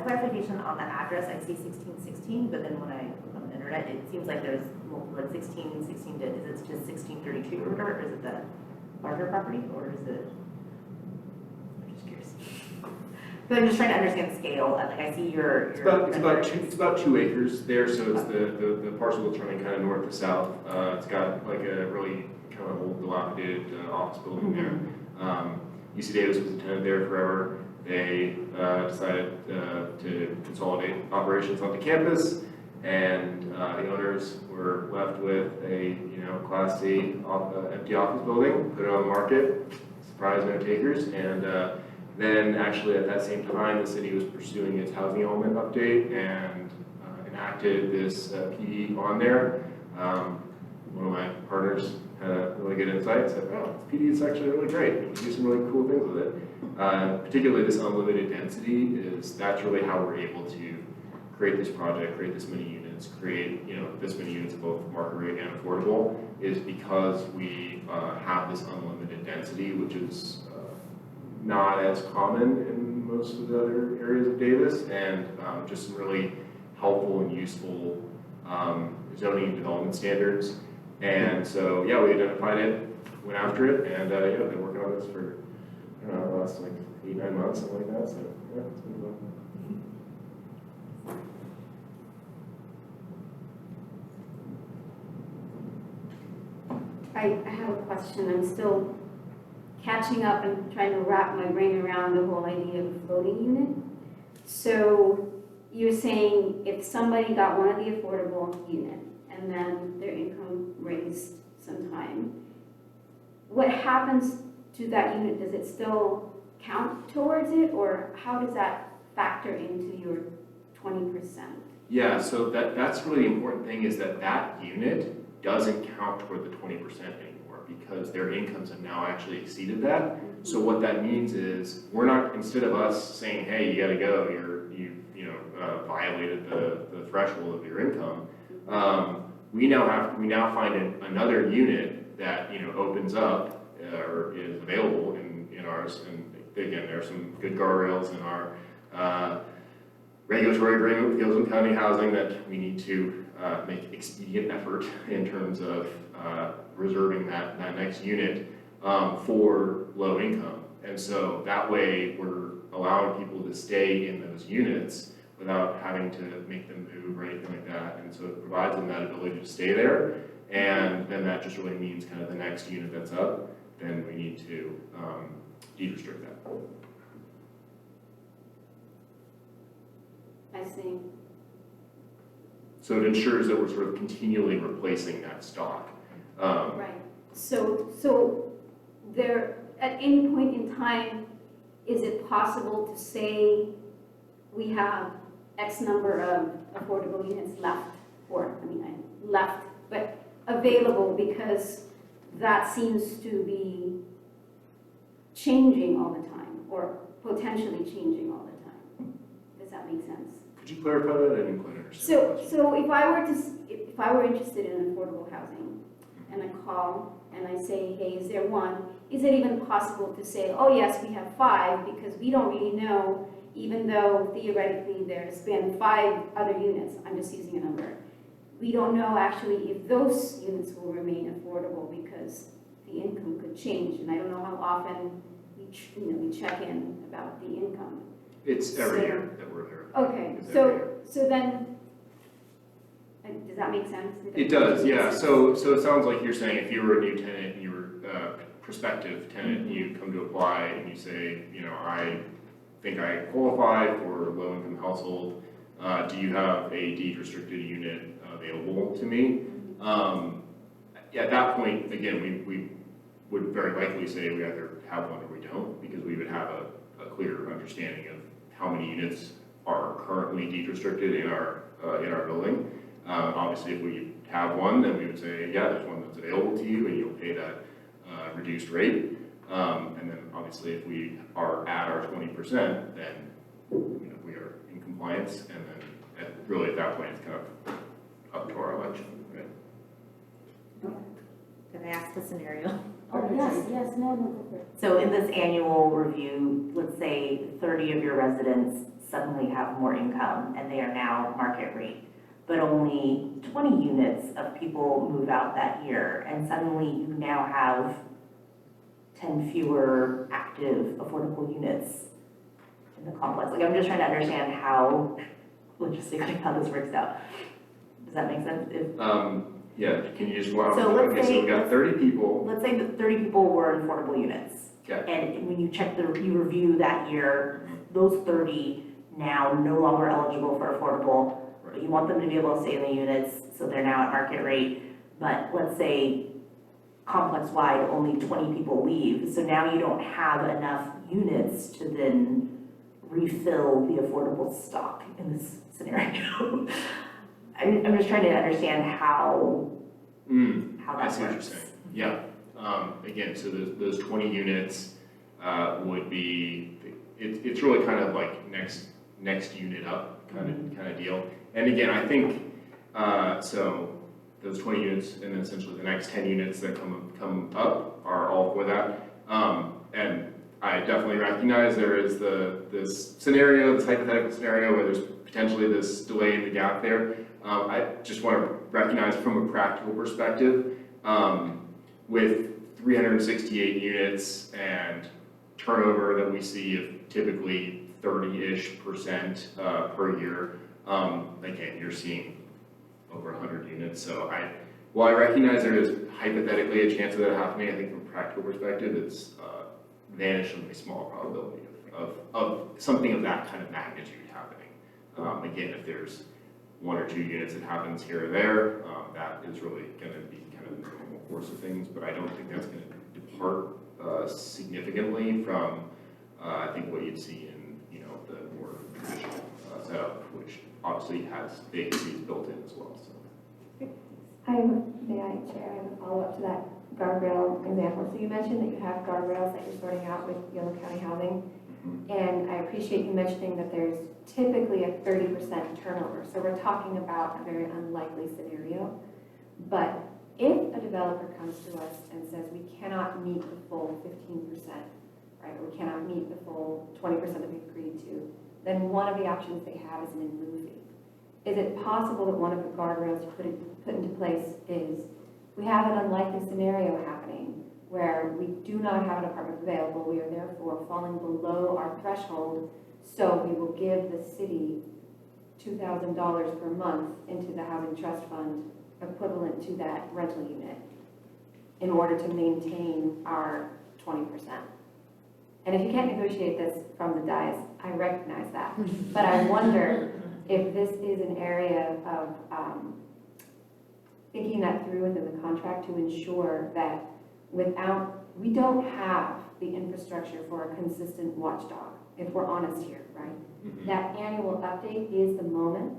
S3: clarification on the address, I see 1616, but then when I look on the internet, it seems like there's multiple, like 1616, is it just 1632 or whatever? Is it the larger property, or is it? I'm just curious. But I'm just trying to understand scale. Like I see your.
S8: It's about 2 acres there, so it's the parcel that's running kind of north to south. It's got like a really kind of old dilapidated office building there. UC Davis was a tenant there forever. They decided to consolidate operations onto campus, and the owners were left with a Class C empty office building, put it on the market, surprise, no takers, and then actually at that same time the city was pursuing its housing element update and enacted this PD on there. One of my partners had a really good insight, said, oh, this PD is actually really great, we can do some really cool things with it. Particularly this unlimited density, that's really how we're able to create this project, create this many units, create this many units both market rate and affordable, is because we have this unlimited density, which is not as common in most of the other areas of Davis, and just some really helpful and useful zoning and development standards. And so, yeah, we identified it, went after it, and yeah, been working on this for, I don't know, the last like 8-9 months, something like that, so yeah, it's been fun.
S10: I have a question. I'm still catching up and trying to wrap my brain around the whole idea of a floating unit. So you're saying if somebody got one of the affordable unit and then their income raised sometime, what happens to that unit? Does it still count towards it, or how does that factor into your 20%?
S8: Yeah, so that's really the important thing, is that unit doesn't count toward the 20% anymore. because their incomes have now actually exceeded that. So what that means is, we're not, instead of us saying, hey, you gotta go, violated the threshold of your income, we now find another unit that, opens up, or is available in ours, and again, there are some good guardrails in our, regulatory agreement with Gilsland County Housing that we need to make expedient effort in terms of reserving that next unit for low income. And so that way we're allowing people to stay in those units without having to make them move or anything like that. And so it provides them that ability to stay there. And then that just really means kind of the next unit that's up, then we need to deed restrict that.
S10: I see.
S8: So it ensures that we're sort of continually replacing that stock.
S10: Right. So there, at any point in time, is it possible to say we have X number of affordable units left, but available, because that seems to be changing all the time, or potentially changing all the time? Does that make sense?
S8: Could you clarify that? I didn't quite understand.
S10: So if I were interested in affordable housing, and I call and I say, hey, is there one? Is it even possible to say, oh yes, we have 5, because we don't really know, even though theoretically there's been 5 other units, I'm just using a number. We don't know actually if those units will remain affordable, because the income could change, and I don't know how often we check in about the income.
S8: It's every year that we're there.
S10: Okay,
S8: It's every year.
S10: so then, does that make sense?
S8: It does, yeah. So it sounds like you're saying if you were a new tenant and you were a prospective tenant, and you come to apply and you say, I think I qualify for a low-income household. Do you have a deed-restricted unit available to me? At that point, again, we would very likely say we either have one or we don't, because we would have a clear understanding of how many units are currently deed-restricted in our building. Obviously, if we have one, then we would say, yeah, there's one that's available to you, and you'll pay that reduced rate. And then obviously, if we are at our 20%, then we are in compliance. And then really at that point, it's kind of up to our election, right?
S3: Can I ask the scenario?
S10: Oh, yes, no, go for it.
S3: So in this annual review, let's say 30 of your residents suddenly have more income and they are now market rate, but only 20 units of people move out that year, and suddenly you now have 10 fewer active affordable units in the complex. Like, I'm just trying to understand how, logistically, how this works out. Does that make sense?
S8: Yeah, can you just walk?
S3: So let's
S8: okay, so
S3: say-
S8: we've got 30 people.
S3: Let's say that 30 people were in affordable units.
S8: Okay.
S3: And when you you review that year, those 30 now no longer eligible for affordable, but you want them to be able to stay in the units, so they're now at market rate. But let's say complex-wide, only 20 people leave, so now you don't have enough units to then refill the affordable stock in this scenario. I'm just trying to understand how
S8: I
S3: that
S8: see what you're
S3: works.
S8: saying. Yeah. Again, so those 20 units would be, it's really kind of like next unit up kind of deal. And again, I think, so those 20 units and then essentially the next 10 units that come up are all for that. And I definitely recognize there is this hypothetical scenario where there's potentially this delay in the gap there. I just want to recognize from a practical perspective, with 368 units and turnover that we see of typically 30-ish% per year, again, you're seeing over 100 units. So while I recognize there is hypothetically a chance of that happening, I think from a practical perspective, it's vanishingly small probability of something of that kind of magnitude happening. Again, if there's 1 or 2 units that happens here or there, that is really going to be kind of the normal course of things, but I don't think that's going to depart significantly from, I think, what you'd see in, the more traditional setup, which obviously has vacancies built in as well. So.
S6: May I, Chair, I have a follow-up to that. guardrail example. So you mentioned that you have guardrails that you're sorting out with Yolo County Housing. And I appreciate you mentioning that there's typically a 30% turnover. So we're talking about a very unlikely scenario. But if a developer comes to us and says we cannot meet the full 15%, right, or we cannot meet the full 20% that we've agreed to, then one of the options they have is an in-lieu fee. Is it possible that one of the guardrails you put into place is we have an unlikely scenario happening where we do not have an apartment available, we are therefore falling below our threshold, so we will give the city $2,000 per month into the housing trust fund equivalent to that rental unit in order to maintain our 20%. And if you can't negotiate this from the dais, I recognize that. But I wonder if this is an area of thinking that through within the contract to ensure that we don't have the infrastructure for a consistent watchdog, if we're honest here, right? That annual update is the moment,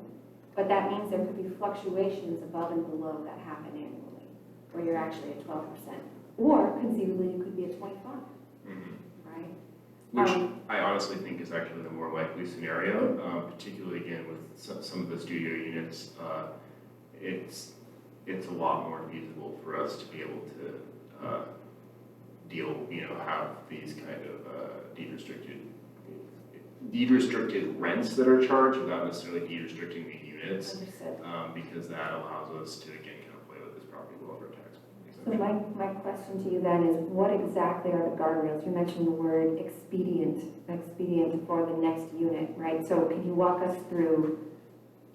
S6: but that means there could be fluctuations above and below that happen annually, where you're actually at 12%. Or conceivably, you could be at 25, right?
S8: Which I honestly think is actually the more likely scenario, particularly again with some of the studio units. It's a lot more feasible for us to be able to have these kind of deed restricted rents that are charged without necessarily deed restricting the units, because that allows us to again kind of play with this property welfare tax.
S6: So my question to you then is, what exactly are the guardrails? You mentioned the word expedient for the next unit, right? So can you walk us through,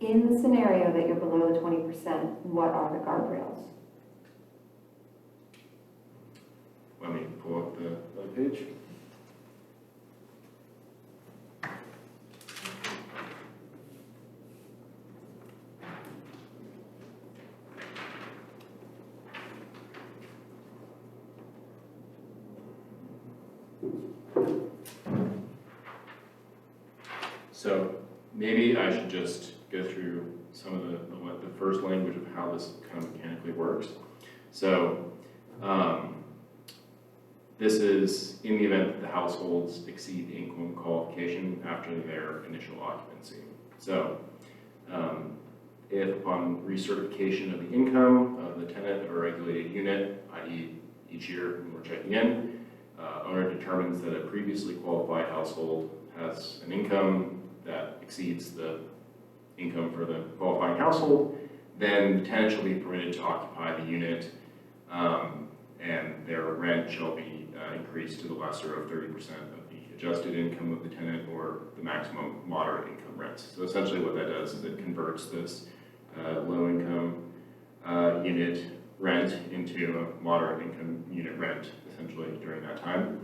S6: in the scenario that you're below the 20%, what are the guardrails?
S8: Let me pull up the page. So maybe I should just go through some of the first language of how this kind of mechanically works. So this is in the event that the households exceed the income qualification after their initial occupancy. So if upon recertification of the income of the tenant or regulated unit, i.e. each year when we're checking in, owner determines that a previously qualified household has an income that exceeds the income for the qualifying household, then the tenant shall be permitted to occupy the unit, and their rent shall be increased to the lesser of 30% of the adjusted income of the tenant or the maximum moderate income rents. So essentially what that does is it converts this low income unit rent into a moderate income unit rent, essentially, during that time.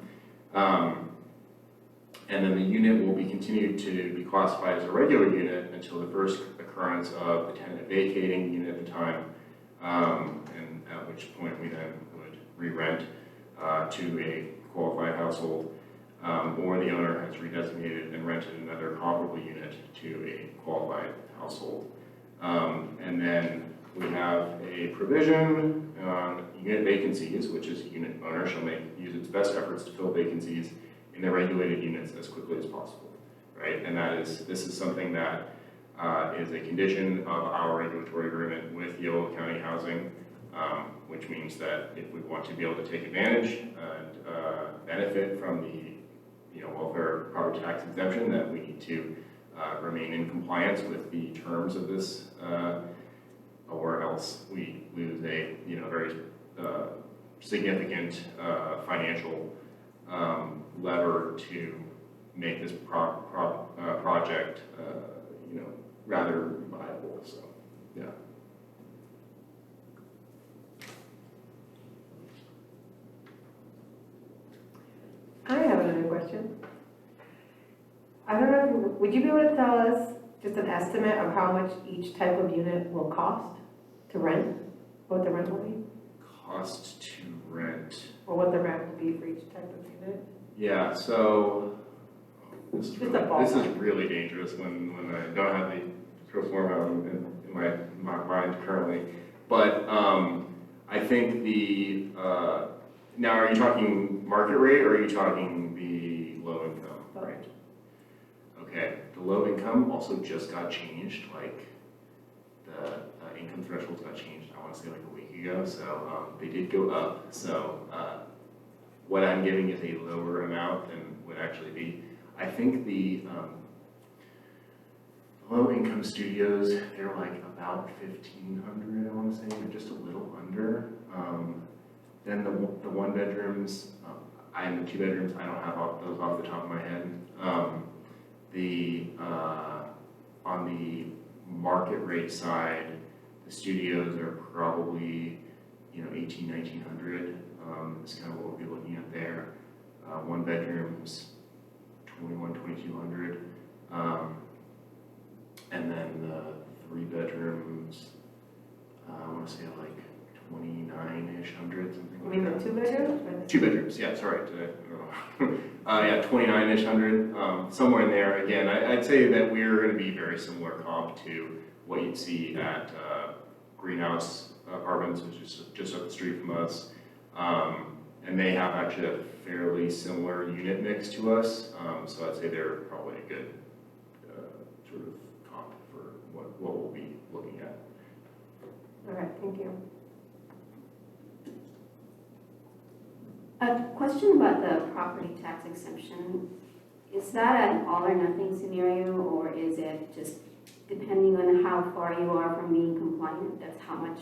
S8: And then the unit will be continued to be classified as a regular unit until the first occurrence of the tenant vacating the unit at the time, and at which point we then would re-rent to a qualified household, or the owner has redesignated and rented another comparable unit to a qualified household. And then we have a provision on unit vacancies, which is unit owner shall use its best efforts to fill vacancies in the regulated units as quickly as possible, right? And this is something that is a condition of our regulatory agreement with Yolo County Housing, which means that if we want to be able to take advantage and benefit from the welfare property tax exemption, that we need to remain in compliance with the terms of this, or else we lose a very significant financial lever to make this project rather viable. So yeah.
S2: I have another question. I don't know, would you be able to tell us just an estimate of how much each type of unit will cost to rent? What the rent will be?
S8: Cost to rent.
S2: Or what the rent will be for each type of unit?
S8: Yeah, so this is
S2: Just a ballpark.
S8: really dangerous when I don't have the pro forma in my mind currently. But I think the, now are you talking market rate or are you talking the low income rate? Okay, the low income also just got changed, like the income thresholds got changed, I want to say like a week ago, so they did go up. So what I'm giving is a lower amount than would actually be. I think the low income studios, they're like about 1,500, I want to say, or just a little under. Then the one bedrooms, and the two bedrooms, I don't have those off the top of my head. On the market rate side, the studios are probably, 1,800, 1,900 is kind of what we'll be looking at there. One bedrooms, 2,200. And then the three bedrooms, I want to say like 29-ish hundred, something
S2: You
S8: like
S2: mean
S8: that.
S2: the 2 bedrooms or the?
S8: Two bedrooms, yeah, sorry, today. Yeah, 29-ish hundred, somewhere in there. Again, I'd say that we're going to be very similar comp to what you'd see at Greenhouse Apartments, which is just up the street from us. And they have actually a fairly similar unit mix to us, so I'd say they're probably a good sort of comp for what we'll be looking at.
S2: All right, thank you.
S10: A question about the property tax exemption. Is that an all or nothing scenario, or is it just depending on how far you are from being compliant, that's how much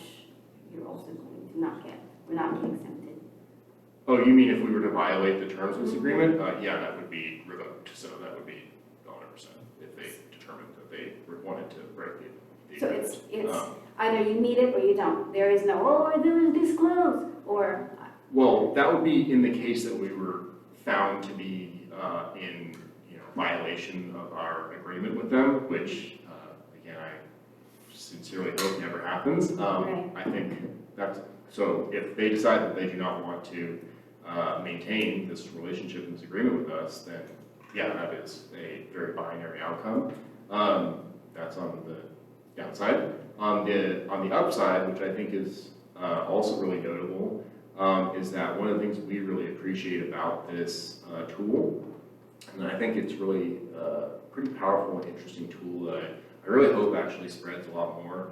S10: you're also going to not get, or not be exempted?
S8: Oh, you mean if we were to violate the terms of this agreement? Yeah, that would be revoked, so that would be 100% if they determined that they wanted to break the
S10: So
S8: agreement.
S10: it's either you meet it or you don't. There is no, oh, there is disclosed, or.
S8: Well, that would be in the case that we were found to be in violation of our agreement with them, which again, I sincerely hope never happens.
S10: Right.
S8: I think that's, so if they decide that they do not want to maintain this relationship and this agreement with us, then yeah, that is a very binary outcome. That's on the downside. On the upside, which I think is also really notable, is that one of the things we really appreciate about this tool, and I think it's really a pretty powerful and interesting tool that I really hope actually spreads a lot more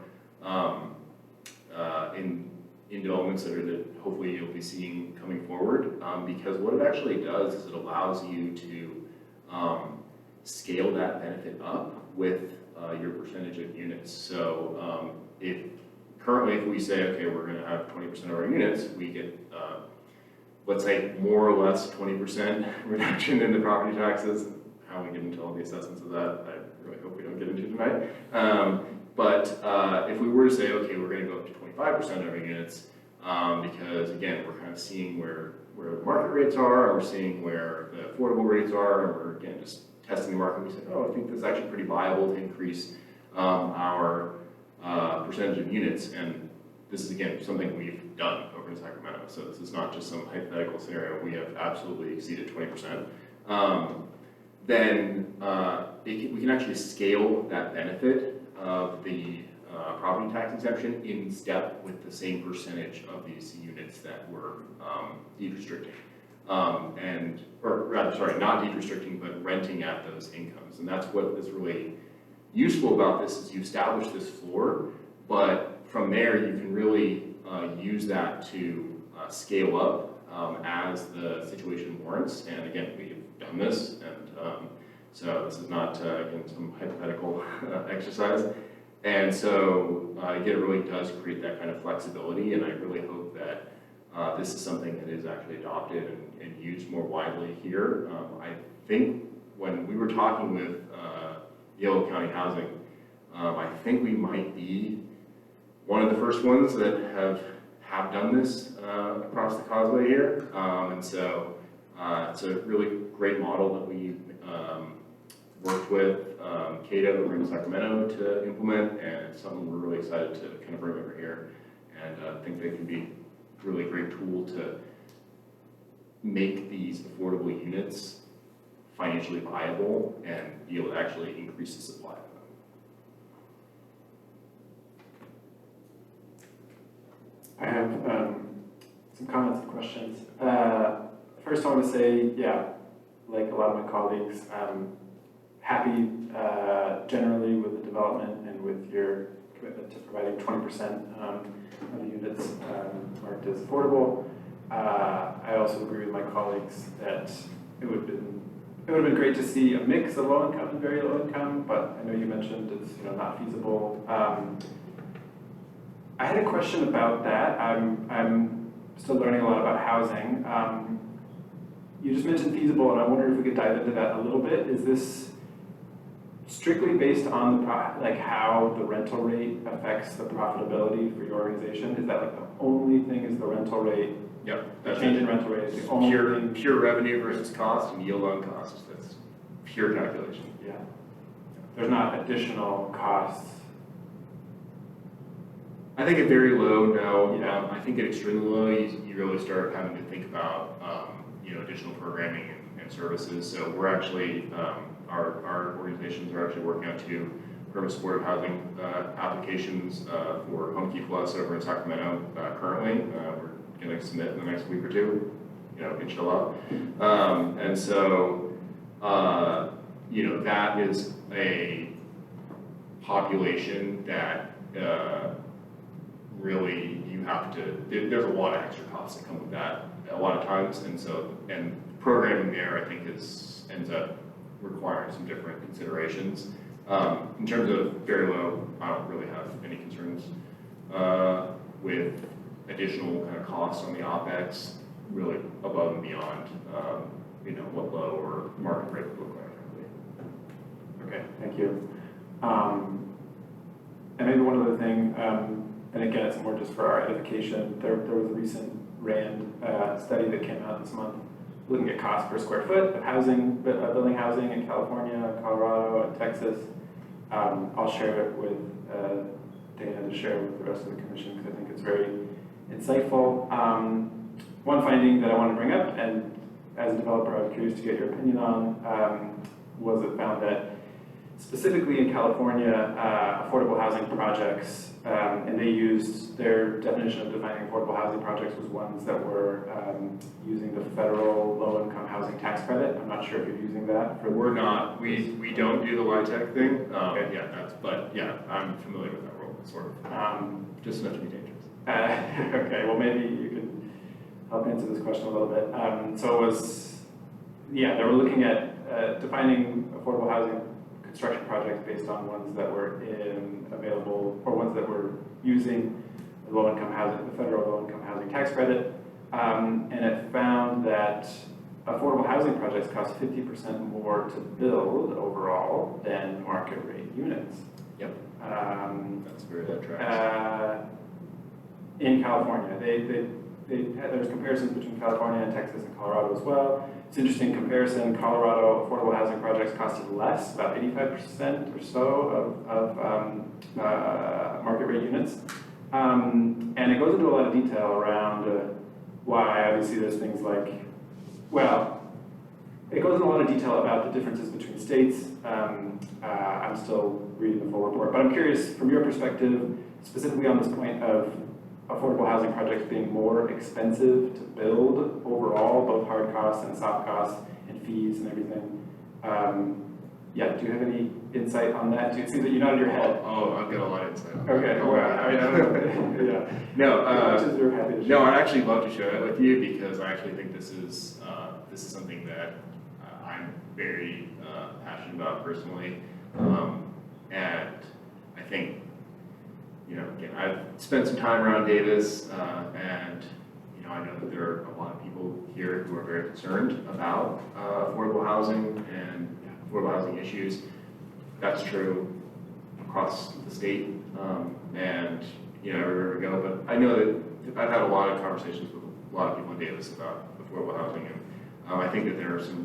S8: in developments that hopefully you'll be seeing coming forward, because what it actually does is it allows you to scale that benefit up with your percentage of units. So currently, if we say, okay, we're going to have 20% of our units, we get, let's say, more or less 20% reduction in the property taxes. How we get into all the assessments of that, I really hope we don't get into tonight. But if we were to say, okay, we're going to go up to 25% of our units, because again, we're kind of seeing where the market rates are, and we're seeing where the affordable rates are, and we're again just testing the market. We say, oh, I think this is actually pretty viable to increase our percentage of units, and this is again something we've done over in Sacramento. So this is not just some hypothetical scenario. We have absolutely exceeded 20%. Then we can actually scale that benefit of the property tax exemption in step with the same percentage of these units that we're deed restricting. Or rather, sorry, not deed restricting, but renting at those incomes. And that's what is really useful about this, is you establish this floor, but from there you can really use that to scale up as the situation warrants. And again, we've done this, and so this is not, again, some hypothetical exercise. And so, again, it really does create that kind of flexibility, and I really hope that this is something that is actually adopted and used more widely here. I think when we were talking with Yolo County Housing, I think we might be one of the first ones that have done this across the causeway here. And so it's a really great model that we worked with Cato over in Sacramento to implement, and it's something we're really excited to kind of bring over here. And I think they can be a really great tool to make these affordable units financially viable and be able to actually increase the supply of them.
S11: I have some comments and questions. First, I want to say, yeah, like a lot of my colleagues, I'm happy generally with the development and with your commitment to providing 20% of the units marked as affordable. I also agree with my colleagues that it would have been great to see a mix of low income and very low income, but I know you mentioned it's not feasible. I had a question about that. I'm still learning a lot about housing. You just mentioned feasible, and I wonder if we could dive into that a little bit. Is this strictly based on how the rental rate affects the profitability for your organization? Is that like the only thing is the rental rate?
S8: Yep.
S11: The change in rental rate is the only thing?
S8: Pure revenue versus cost and yield on cost. That's pure calculation.
S11: Yeah. There's not additional costs.
S8: I think at very low, no.
S11: Yeah.
S8: I think at extremely low, you really start having to think about additional programming and services. So we're actually our organizations are actually working on 2 permanent supportive housing applications for HomeKey Plus over in Sacramento currently. We're going to submit in the next week or 2, inshallah. And so that is a population that really you have to, there's a lot of extra costs that come with that a lot of times, and programming there I think ends up requiring some different considerations. In terms of very low, I don't really have any concerns with additional kind of costs on the OpEx, really above and beyond what low or market rate would look like, frankly.
S11: Okay, thank you. And maybe one other thing, and again, it's more just for our edification, there was a recent RAND study that came out this month looking at cost per square foot of housing, building housing in California, Colorado, and Texas. I'll share it with Dana to share with the rest of the commission because I think it's very insightful. One finding that I want to bring up, and as a developer I was curious to get your opinion on, was it found that specifically in California, affordable housing projects, and they used their definition of defining affordable housing projects was ones that were using the federal low-income housing tax credit. I'm not sure if you're using that.
S8: We're not. We don't do the LIHTC thing. Okay. I'm familiar with that role, sort of. Just enough to be dangerous.
S11: Okay, well maybe you could help answer this question a little bit. So it was, they were looking at defining affordable housing construction projects based on ones that were available, or ones that were using the low-income housing, the federal low-income housing tax credit, and it found that affordable housing projects cost 50% more to build overall than market rate units.
S8: Yep. That's very that tracks.
S11: In California, there's comparisons between California and Texas and Colorado as well. It's an interesting comparison. Colorado affordable housing projects costed less, about 85% or so of market rate units. And it goes into a lot of detail around why. Obviously there's things like, it goes into a lot of detail about the differences between states. I'm still reading the full report, but I'm curious from your perspective, specifically on this point of affordable housing projects being more expensive to build overall, both hard costs and soft costs and fees and everything. Do you have any insight on that? It seems that you're nodding your head.
S8: Oh, I've got a lot of insight.
S11: Okay,
S8: No, I'd actually love to share that with you because I actually think this is something that I'm very passionate about personally, and I think. Again, I've spent some time around Davis, and I know that there are a lot of people here who are very concerned about affordable housing and affordable housing issues. That's true across the state, and everywhere we go. But I know that I've had a lot of conversations with a lot of people in Davis about affordable housing, and I think that there are some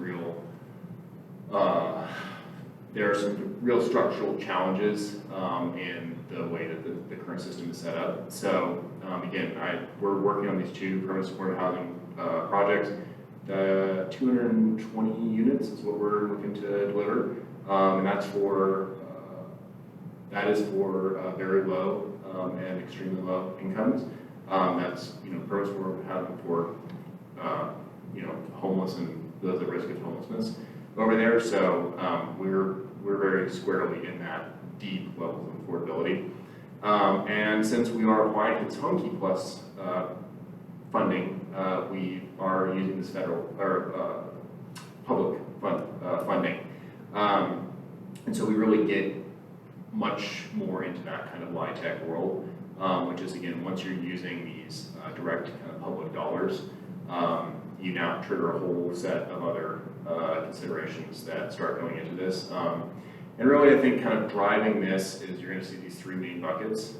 S8: real structural challenges in the way that the current system is set up. So again, we're working on these 2 permanent supportive housing projects. 220 units is what we're looking to deliver, and that is for very low and extremely low incomes. That's, permits for housing for, homeless and those at risk of homelessness over there. So we're very squarely in that deep level of affordability. And since we are applying to this HomeKey Plus funding, we are using this federal or public funding. And so we really get much more into that kind of LIHTC world, which is, again, once you're using these direct kind of public dollars, you now trigger a whole set of other considerations that start going into this. And really, I think kind of driving this is you're going to see these three main buckets.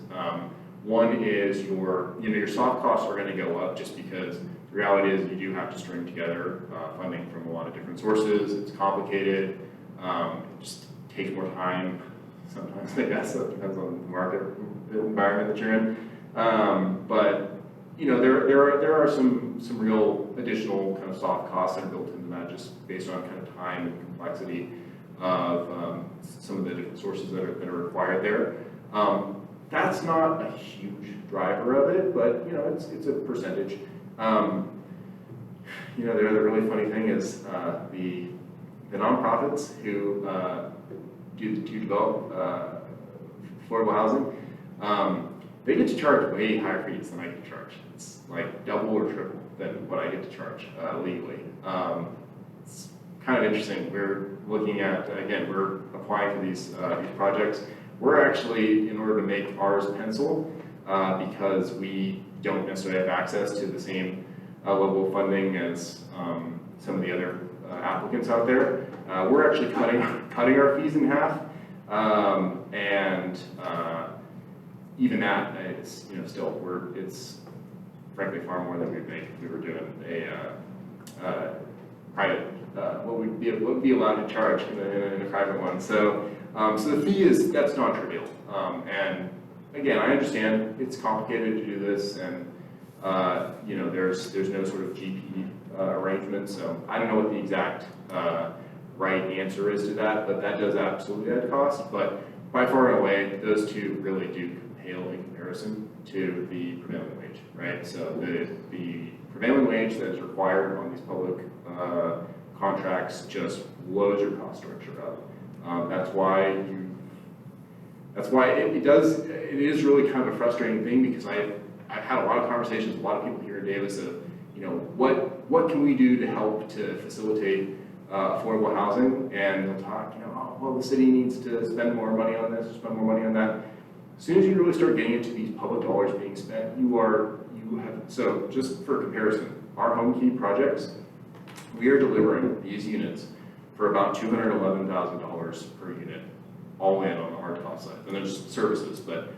S8: One is your soft costs are going to go up just because the reality is you do have to string together funding from a lot of different sources. It's complicated. It just takes more time. Sometimes, I guess, so it depends on the market, the environment that you're in. But there are some real additional kind of soft costs that are built into that, just based on kind of time and complexity of some of the different sources that are required there. That's not a huge driver of it, but it's a percentage. The other really funny thing is the nonprofits who develop affordable housing, they get to charge way higher fees than I get to charge. It's like double or triple than what I get to charge legally. It's kind of interesting. We're looking at, again, we're applying for these projects. We're actually, in order to make ours pencil, because we don't necessarily have access to the same level of funding as some of the other applicants out there, we're actually cutting our fees in half, and even that, it's still it's frankly far more than we'd make if we were doing a private what would be allowed to charge in a private one. So so the fee that's non-trivial, and again, I understand it's complicated to do this, and there's no sort of GP arrangement, so I don't know what the exact right answer is to that, but that does absolutely add cost. But by far and away, those two really do pale in comparison to the prevailing wage, right? So the prevailing wage that is required on these public contracts just blows your cost structure up. That's why it is really kind of a frustrating thing, because I've had a lot of conversations with a lot of people here in Davis of, what can we do to help to facilitate affordable housing? And they'll talk, the city needs to spend more money on this, spend more money on that. As soon as you really start getting into these public dollars being spent, so just for comparison, our HomeKey projects, we are delivering these units for about $211,000 per unit, all in on the hard cost side. And there's services, but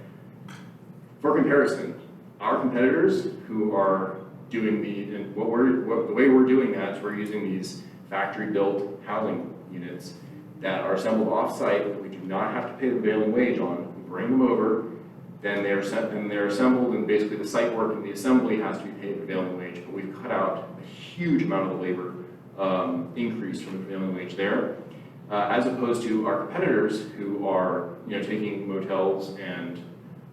S8: for comparison, our competitors who are doing the way we're doing that is we're using these factory-built housing units that are assembled off-site that we do not have to pay the prevailing wage on. We bring them over, then they're assembled, and basically the site work and the assembly has to be paid prevailing wage, but we've cut out a huge amount of the labor increase from the prevailing wage there, as opposed to our competitors who are taking motels and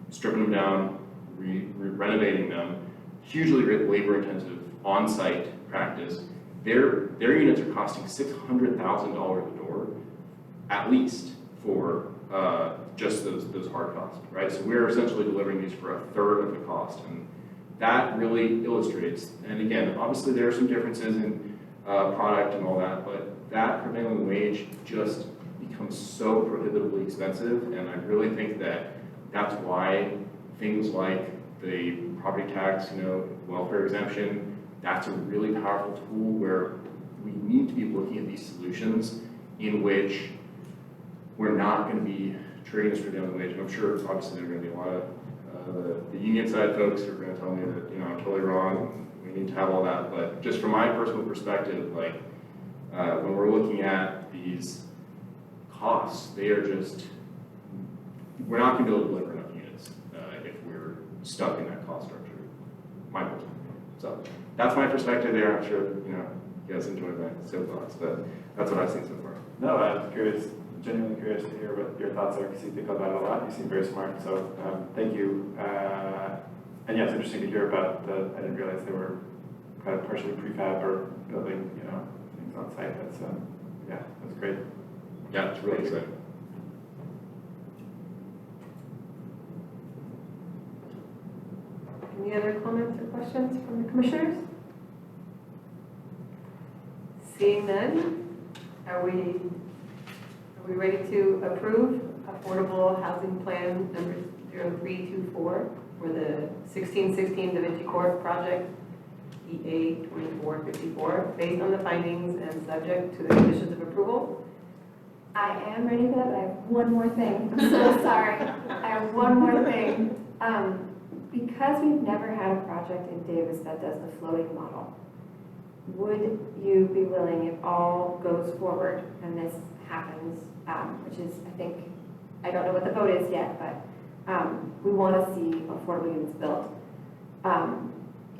S8: stripping them down, renovating them, hugely labor-intensive on-site practice. Their units are costing $600,000 a door, at least, for just those hard costs, right? So we're essentially delivering these for a third of the cost, and that really illustrates. And again, obviously there are some differences in product and all that, but that prevailing wage just becomes so prohibitively expensive, and I really think that that's why things like the property tax, welfare exemption, that's a really powerful tool where we need to be looking at these solutions in which we're not going to be trading this prevailing wage. And I'm sure obviously there are going to be a lot of the union side folks who are going to tell me that I'm totally wrong, we need to have all that. But just from my personal perspective, when we're looking at these costs, they are just, we're not going to be able to deliver enough units if we're stuck in that cost structure. My personal opinion. So that's my perspective there. I'm sure you guys enjoyed my soapbox, but that's what I've seen so far.
S11: No, I'm curious, genuinely curious to hear what your thoughts are, because you think about it a lot. You seem very smart, so thank you. And yeah, it's interesting to hear about I didn't realize they were kind of partially prefab or building, things on site. That's great.
S8: Yeah, it's really exciting.
S2: Any other comments or questions from the commissioners? Seeing none, are we ready to approve Affordable Housing Plan number 0324 for the 1616 Da Vinci Court project, EA 2454, based on the findings and subject to the conditions of approval?
S6: I am ready for that, but I have one more thing. I'm so sorry. I have one more thing. Because we've never had a project in Davis that does the floating model, would you be willing, if all goes forward and this happens, which is, I think, I don't know what the vote is yet, but we want to see affordable units built.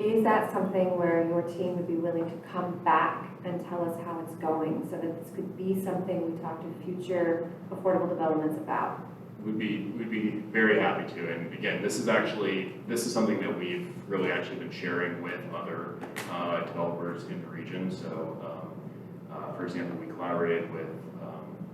S6: Is that something where your team would be willing to come back and tell us how it's going, so that this could be something we talk to future affordable developments about?
S8: We'd be very happy to. And again, this is something that we've really actually been sharing with other developers in the region. So, for example, we collaborated with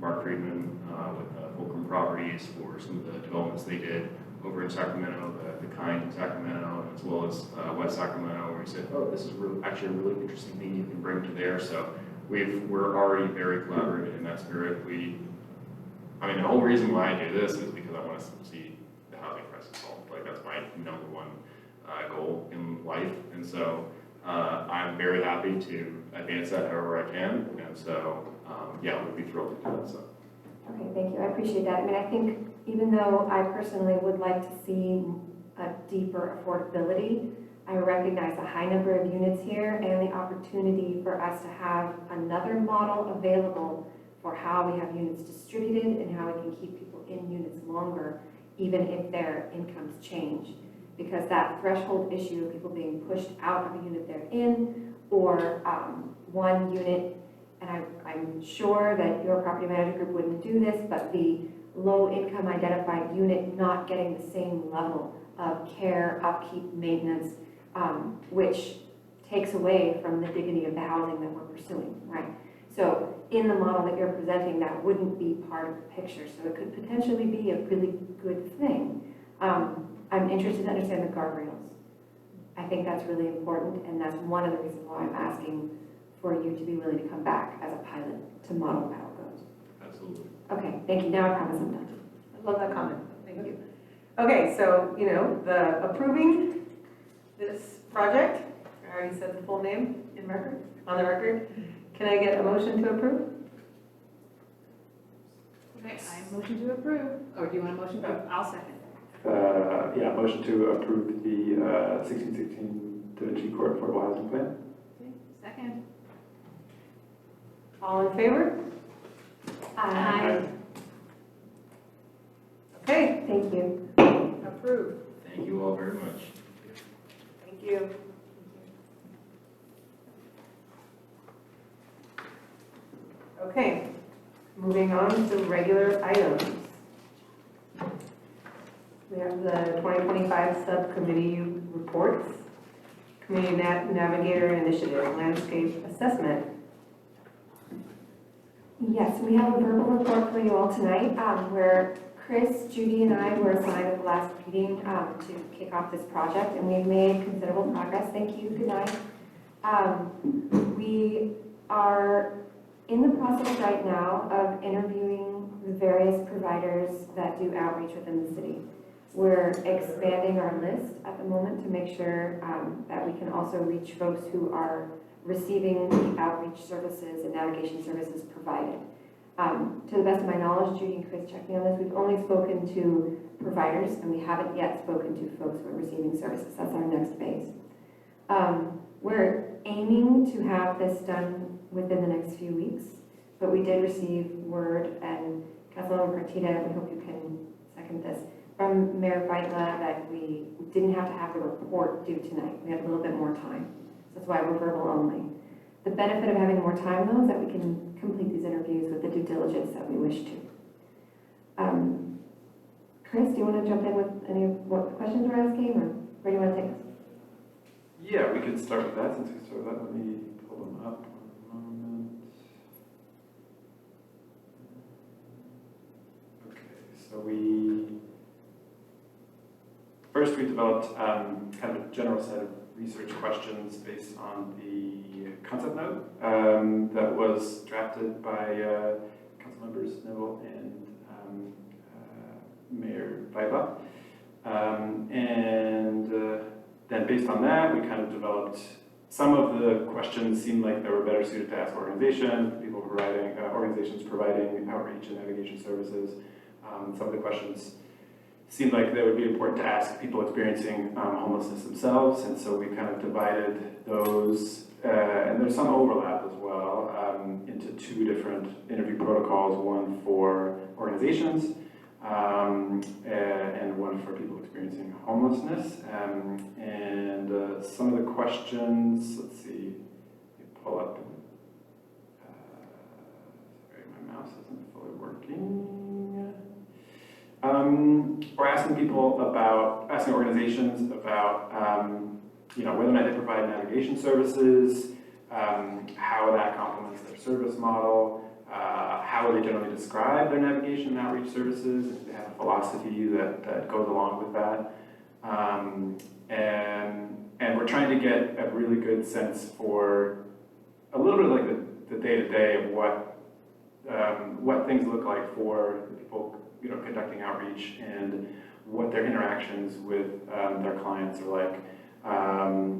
S8: Mark Friedman with Fulcrum Properties for some of the developments they did over in Sacramento, the Kind in Sacramento, as well as West Sacramento, where we said, oh, this is actually a really interesting thing you can bring to there. So we're already very collaborative in that spirit. The whole reason why I do this is because I want to see the housing crisis solved. Like, that's my number one goal in life. And so I'm very happy to advance that however I can. And so, we'd be thrilled to do that. So.
S6: Okay, thank you. I appreciate that. I think even though I personally would like to see a deeper affordability, I recognize the high number of units here and the opportunity for us to have another model available for how we have units distributed and how we can keep people in units longer, even if their incomes change. Because that threshold issue of people being pushed out of a unit they're in, or one unit, and I'm sure that your property manager group wouldn't do this, but the low income identified unit not getting the same level of care, upkeep, maintenance, which takes away from the dignity of the housing that we're pursuing, right? So in the model that you're presenting, that wouldn't be part of the picture. So it could potentially be a really good thing. I'm interested to understand the guardrails. I think that's really important, and that's one of the reasons why I'm asking for you to be willing to come back as a pilot to model how it goes.
S8: Absolutely.
S6: Okay, thank you. Now I promise I'm done.
S2: I love that comment. Thank you. Okay, so, the approving this project, I already said the full name on the record. Can I get a motion to approve?
S4: Okay, I motion to approve. Or do you want a motion to? I'll second.
S11: Motion to approve the 1616 Da Vinci Court Affordable Housing Plan.
S4: Okay, second.
S2: All in favor?
S4: Aye.
S2: Okay,
S6: Thank you.
S2: approved.
S8: Thank you all very much.
S2: Thank you. Okay, moving on to regular items. We have the 2025 subcommittee reports, Community Navigator Initiative, Landscape Assessment.
S6: Yes, we have a verbal report for you all tonight, where Chris, Judy, and I were assigned at the last meeting to kick off this project, and we've made considerable progress. Thank you. Good night. We are in the process right now of interviewing the various providers that do outreach within the city. We're expanding our list at the moment to make sure that we can also reach folks who are receiving the outreach services and navigation services provided. To the best of my knowledge, Judy and Chris checked me on this, we've only spoken to providers, and we haven't yet spoken to folks who are receiving services. That's our next phase. We're aiming to have this done within the next few weeks, but we did receive word, and Councilor Partida, we hope you can second this, from Mayor Beitla that we didn't have to have the report due tonight. We had a little bit more time. So that's why we're verbal only. The benefit of having more time, though, is that we can complete these interviews with the due diligence that we wish to. Chris, do you want to jump in with any of what questions we're asking, or Where do you want to take us?
S11: Yeah, we could start with that since we started that. Let me pull them up one moment. Okay, so first we developed kind of a general set of research questions based on the concept note that was drafted by council members Neville and Mayor Vaiba. Then based on that, we kind of developed, some of the questions seemed like they were better suited to ask organizations, people providing, organizations providing outreach and navigation services. Some of the questions seemed like they would be important to ask people experiencing homelessness themselves, and so we kind of divided those, and there's some overlap as well, into two different interview protocols, one for organizations, and one for people experiencing homelessness. Some of the questions, let's see, let me pull up. Sorry, my mouse isn't fully working. We're asking organizations about, whether or not they provide navigation services, how that complements their service model, how they generally describe their navigation and outreach services, if they have a philosophy that goes along with that. And we're trying to get a really good sense for a little bit of like the day-to-day of what things look like for the people conducting outreach and what their interactions with their clients are like.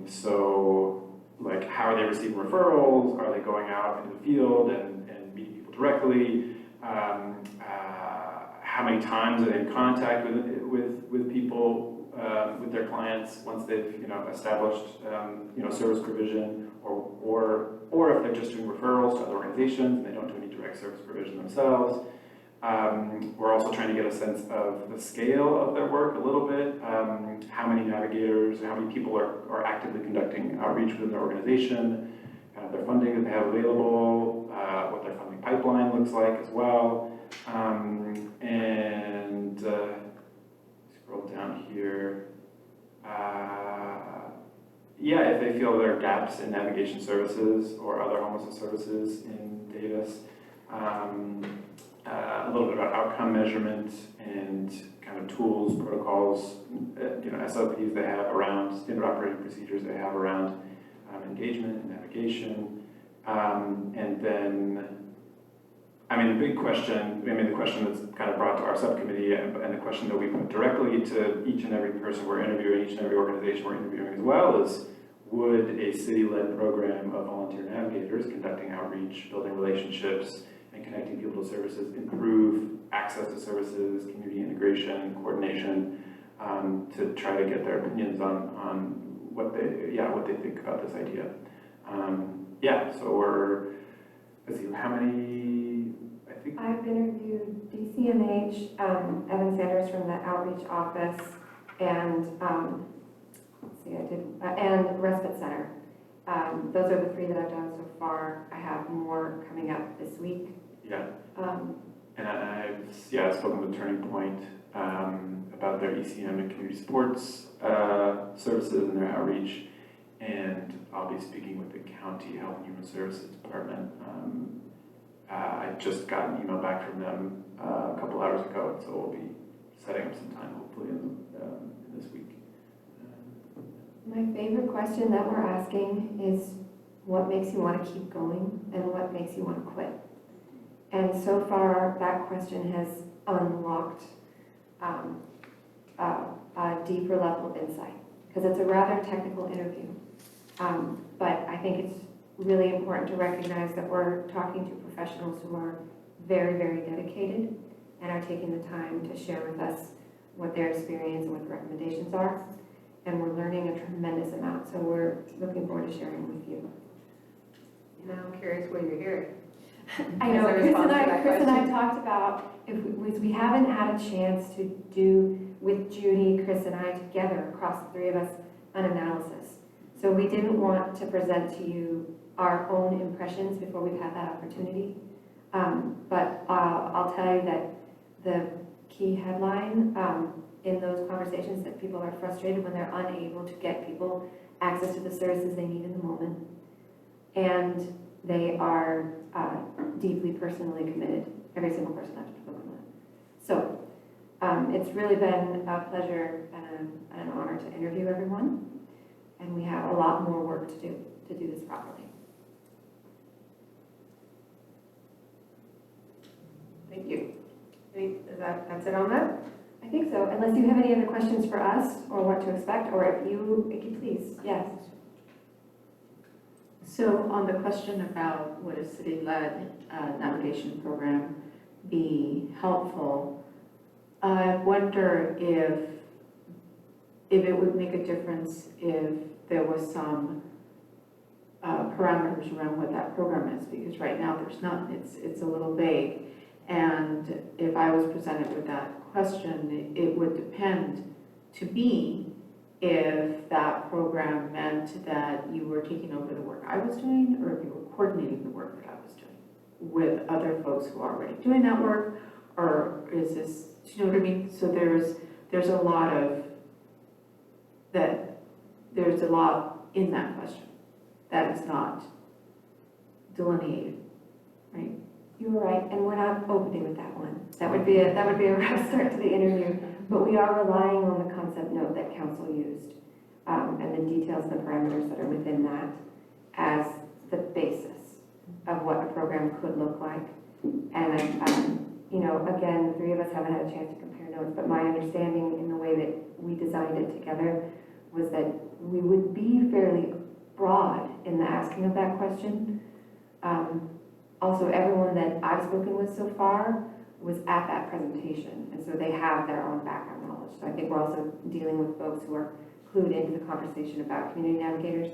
S11: So like how are they receiving referrals? Are they going out into the field and meeting people directly? How many times are they in contact with people, with their clients once they've established service provision, or if they're just doing referrals to other organizations and they don't do any direct service provision themselves. We're also trying to get a sense of the scale of their work a little bit, how many navigators, how many people are actively conducting outreach within their organization, kind of their funding that they have available, what their funding pipeline looks like as well. Scroll down here. If they feel there are gaps in navigation services or other homelessness services in Davis. A little bit about outcome measurement and kind of tools, protocols, SOPs they have around, standard operating procedures they have around engagement and navigation. And then, the big question, the question that's kind of brought to our subcommittee and the question that we put directly to each and every person we're interviewing, each and every organization we're interviewing as well is, would a city-led program of volunteer navigators conducting outreach, building relationships, and connecting people to services improve access to services, community integration, coordination, to try to get their opinions on what they think about this idea. So let's see, how many, I think.
S6: I've interviewed DCMH, Evan Sanders from the outreach office, and and Respite Center. Those are the three that I've done so far. I have more coming up this week.
S11: Yeah. And I've spoken with Turning Point about their ECM and community sports services and their outreach, and I'll be speaking with the County Health and Human Services Department. I just got an email back from them a couple hours ago, so we'll be setting up some time hopefully in this week.
S6: My favorite question that we're asking is, what makes you want to keep going and what makes you want to quit? And so far, that question has unlocked a deeper level of insight, because it's a rather technical interview. But I think it's really important to recognize that we're talking to professionals who are very, very dedicated and are taking the time to share with us what their experience and what the recommendations are. And we're learning a tremendous amount, so we're looking forward to sharing with you.
S2: Now I'm curious what you're hearing.
S6: I know,
S2: As a
S6: Chris
S2: response
S6: and
S2: to that
S6: I
S2: question.
S6: talked about, if we haven't had a chance to do with Judy, Chris and I together, across the three of us, an analysis. So we didn't want to present to you our own impressions before we've had that opportunity. But I'll tell you that the key headline in those conversations that people are frustrated when they're unable to get people access to the services they need in the moment. And they are deeply personally committed, every single person I've spoken with. So it's really been a pleasure and an honor to interview everyone. And we have a lot more work to do this properly.
S2: Thank you. That's it on that?
S6: I think so, unless you have any other questions for us or what to expect, or if you please, yes.
S12: So on the question about would a city-led navigation program be helpful, I wonder if it would make a difference if there was some parameters around what that program is, because right now there's not, it's a little vague. And if I was presented with that question, it would depend to me if that program meant that you were taking over the work I was doing, or if you were coordinating the work that I was doing with other folks who are already doing that work, or is this, do you know what I mean? So there's a lot in that question that is not delineated, right?
S6: You were right, and we're not opening with that one. That would be a rough start to the interview. But we are relying on the concept note that council used, and the details, the parameters that are within that as the basis of what a program could look like. And again, the three of us haven't had a chance to compare notes, but my understanding in the way that we designed it together was that we would be fairly broad in the asking of that question. Also, everyone that I've spoken with so far was at that presentation, and so they have their own background knowledge. So I think we're also dealing with folks who are clued into the conversation about community navigators,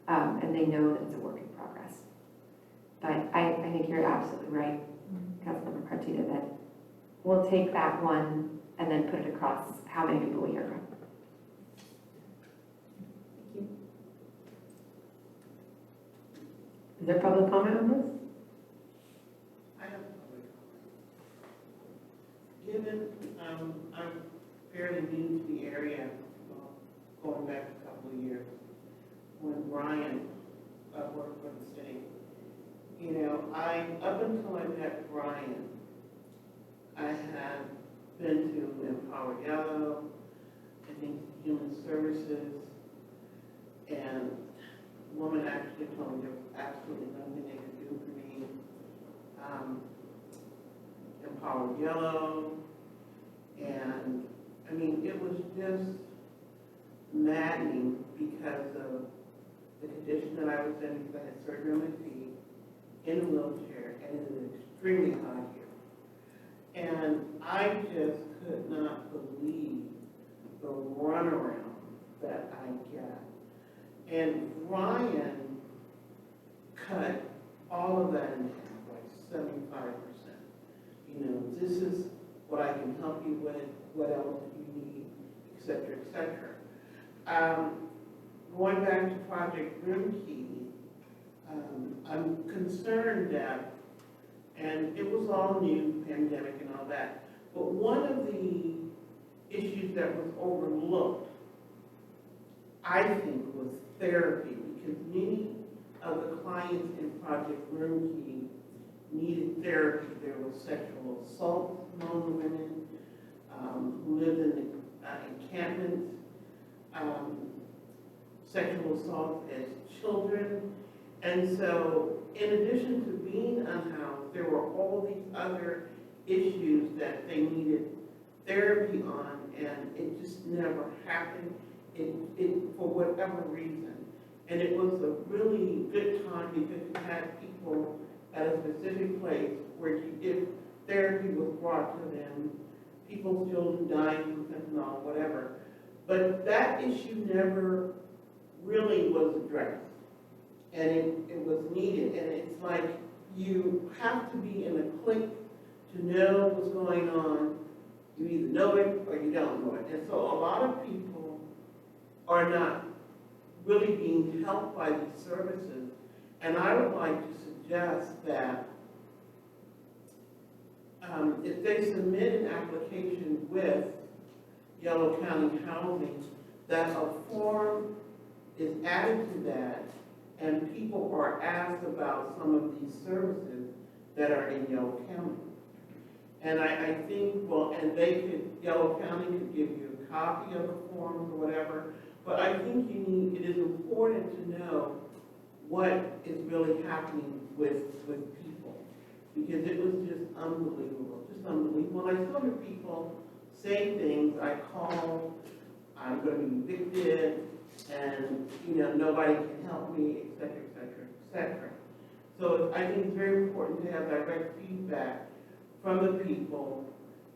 S6: and they know that it's a work in progress. But I think you're absolutely right, Councilmember Partita, that we'll take that one and then put it across how many people we hear from.
S2: Is there public comment on this?
S5: I have a public comment. Given, I'm fairly new to the area, going back a couple of years, when Brian worked for the state. Up until I met Brian, I had been to Empower Yellow, I think Human Services, and the woman actually told me there was absolutely nothing they could do for me. Empower Yellow, and it was just maddening because of the condition that I was in, because I had surgery on my feet, in a wheelchair, and it is extremely hot here. And I just could not believe the runaround that I got. And Ryan cut all of that in half, like 75%. This is what I can help you with, what else do you need, et cetera, et cetera. Going back to Project Room Key, I'm concerned that, and it was all new, pandemic and all that, but one of the issues that was overlooked, I think, was therapy, because many of the clients in Project Room Key needed therapy. There was sexual assault among the women who lived in the encampments, sexual assault as children. And so, in addition to being unhoused, there were all these other issues that they needed therapy on, and it just never happened, for whatever reason. And it was a really good time because you had people at a specific place where if therapy was brought to them, people's children dying from fentanyl, whatever. But that issue never really was addressed. And it was needed. And it's like you have to be in a clique to know what's going on. You either know it or you don't know it. And so a lot of people are not really being helped by these services. And I would like to suggest that if they submit an application with Yellow County Housing, that a form is added to that, and people are asked about some of these services that are in Yellow County. And I think, well, and Yellow County could give you a copy of the forms or whatever, but I think it is important to know what is really happening with people. Because it was just unbelievable. When I saw the people say things, I called, I'm going to be evicted, and, nobody can help me, et cetera, et cetera, et cetera. So I think it's very important to have direct feedback from the people.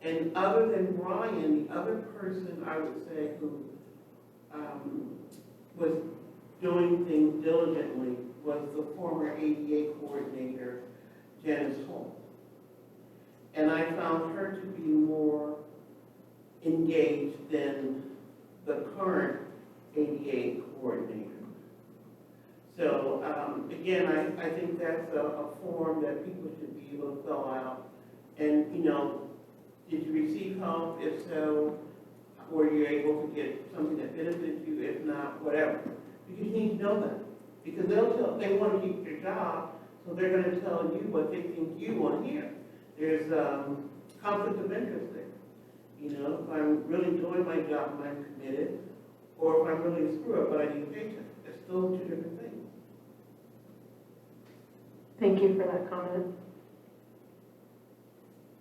S5: And other than Ryan, the other person I would say who was doing things diligently was the former ADA coordinator, Janice Holt. And I found her to be more engaged than the current ADA coordinator. So again, I think that's a form that people should be able to fill out. And, did you receive help? If so, were you able to get something that benefits you? If not, whatever. Because you need to know that. Because they want to keep your job, so they're going to tell you what they think you want to hear. There's conflict of interest there. If I'm really doing my job and I'm committed, or if I'm really a screw up but I need a paycheck. They're still two different things.
S2: Thank you for that comment.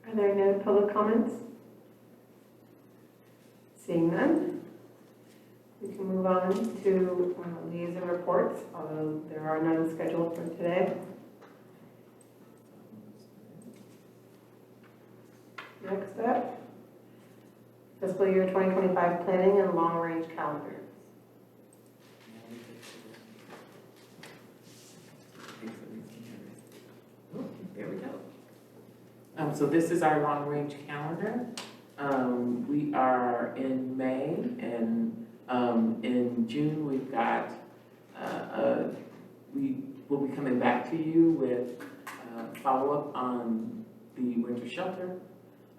S2: Are there no public comments? Seeing none, we can move on to liaison reports, although there are none scheduled for today. Next up, fiscal year 2025 planning and long-range calendar.
S1: There we go. So this is our long-range calendar. We are in May, and in June we've got, we will be coming back to you with follow-up on the winter shelter.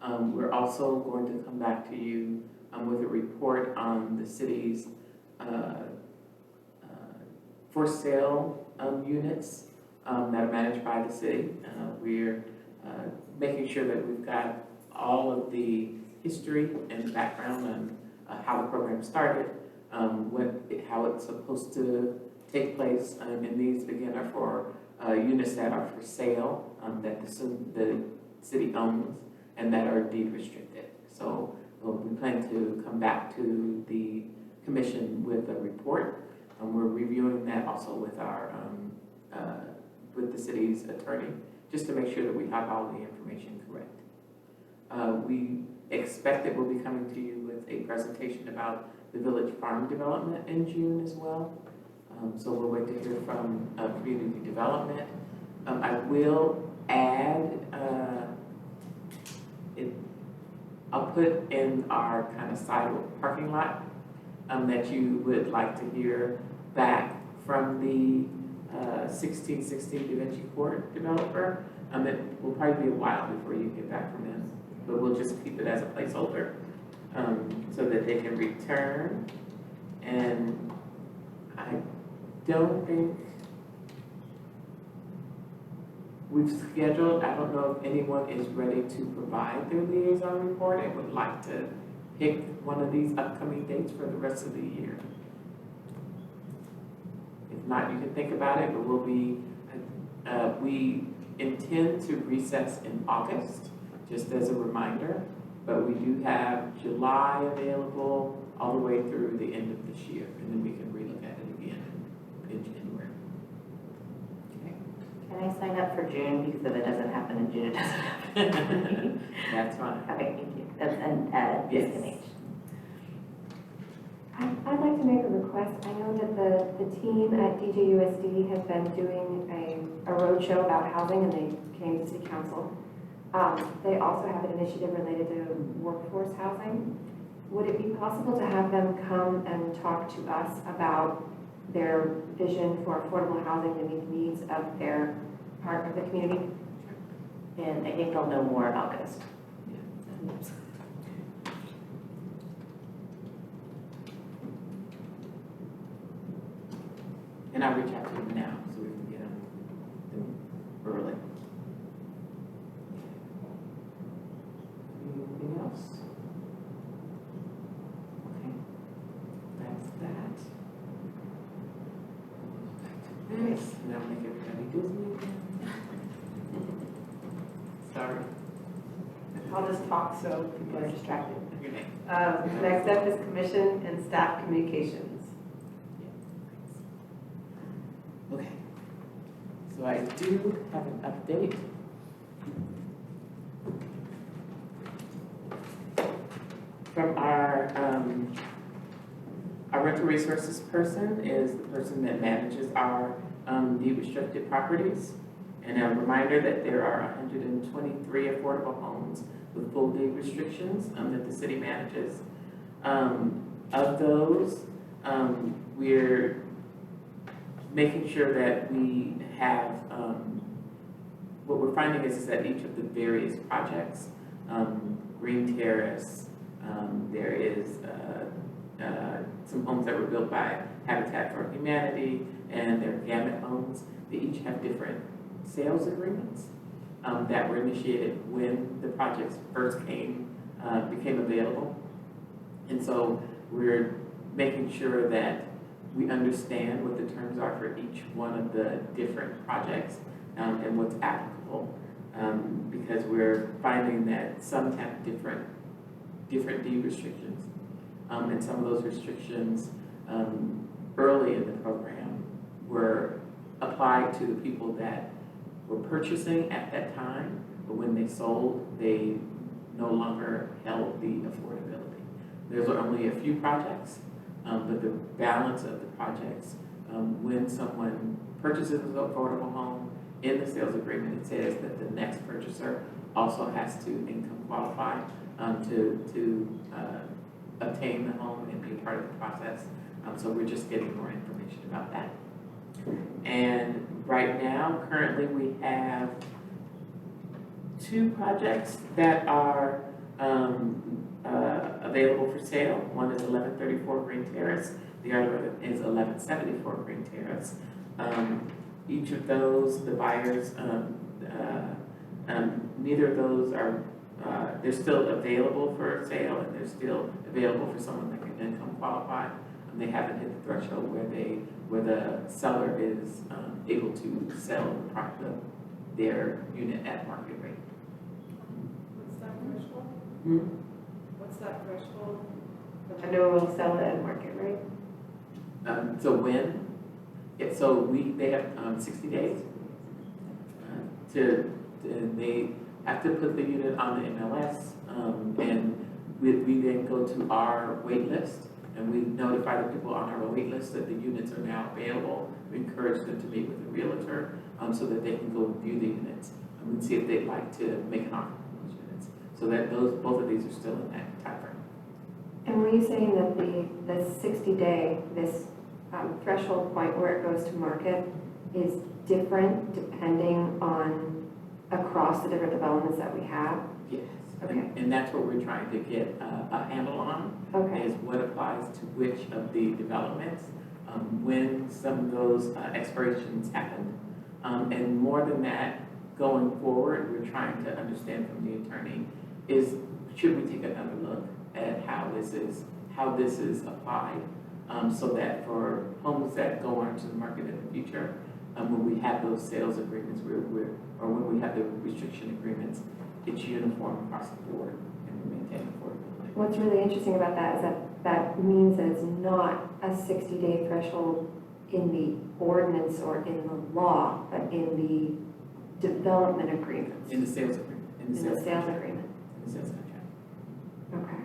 S1: We're also going to come back to you with a report on the city's for sale units that are managed by the city. We're making sure that we've got all of the history and background on how the program started, how it's supposed to take place, and these again are for units that are for sale, that the city owns and that are deed restricted. So we plan to come back to the commission with a report. We're reviewing that also with our with the city's attorney, just to make sure that we have all the information correct. We expect that we'll be coming to you with a presentation about the village farm development in June as well. So we'll wait to hear from community development. I will add, I'll put in our kind of sidewalk parking lot that you would like to hear back from the 1616 Da Vinci Court developer. It will probably be a while before you get back from them, but we'll just keep it as a placeholder so that they can return. And I don't think we've scheduled, I don't know if anyone is ready to provide their liaison report and would like to pick one of these upcoming dates for the rest of the year. If not, you can think about it, but we'll be, we intend to recess in August, just as a reminder, but we do have July available all the way through the end of this year, and then we can relook at it again in January. Okay.
S3: Can I sign up for June, because if it doesn't happen in June, it doesn't happen?
S1: That's fine.
S3: Okay, thank you. That's an
S1: Yes.
S3: disconnect.
S6: I'd like to make a request. I know that the team at DJUSD has been doing a roadshow about housing, and they came to city council. They also have an initiative related to workforce housing. Would it be possible to have them come and talk to us about their vision for affordable housing to meet the needs of their part of the community?
S3: And I think they'll know more in August.
S1: And I'll reach out to them now so we can get them early. Anything else? Okay, that's that. Nice, now make everybody Disney again. Sorry.
S2: I'll just talk so people are distracted.
S1: Your name.
S2: Next up is commission and staff communications.
S1: Okay, so I do have an update. From our rental resources person is the person that manages our deed restricted properties. And a reminder that there are 123 affordable homes with full deed restrictions that the city manages. Of those, we're making sure that we have, what we're finding is that each of the various projects, Green Terrace, there is some homes that were built by Habitat for Humanity, and they're Gamut homes. They each have different sales agreements that were initiated when the projects first became available. And so we're making sure that we understand what the terms are for each one of the different projects and what's applicable, because we're finding that some have different deed restrictions. And some of those restrictions early in the program were applied to the people that were purchasing at that time, but when they sold, they no longer held the affordability. There's only a few projects, but the balance of the projects, when someone purchases an affordable home, in the sales agreement, it says that the next purchaser also has to income qualify to obtain the home and be a part of the process. So we're just getting more information about that. And right now, currently, we have 2 projects that are available for sale. One is 1134 Green Terrace. The other is 1174 Green Terrace. Each of those, the buyers, neither of those are, they're still available for sale, and they're still available for someone that can income qualify. They haven't hit the threshold where the seller is able to sell their unit at market rate.
S9: What's that threshold? What's that threshold?
S2: I know we'll sell it at market rate.
S1: So when? They have 60 days they have to put the unit on the MLS, and we then go to our wait list, and we notify the people on our wait list that the units are now available. We encourage them to meet with the realtor so that they can go view the units and see if they'd like to make an offer on those units. So that both of these are still in that time frame.
S6: And were you saying that the 60-day, this threshold point where it goes to market is different depending on across the different developments that we have?
S1: Yes.
S6: Okay.
S1: And that's what we're trying to get a handle on.
S6: Okay.
S1: Is what applies to which of the developments, when some of those expirations happened. And more than that, going forward, we're trying to understand from the attorney should we take another look at how this is applied, so that for homes that go onto the market in the future, when we have those sales agreements, or when we have the restriction agreements, it's uniform across the board and we maintain affordability.
S6: What's really interesting about that is that means that it's not a 60-day threshold in the ordinance or in the law, but in the development agreements.
S1: In the sales agreement.
S6: In the sales agreement.
S1: In the sales contract.
S6: Okay.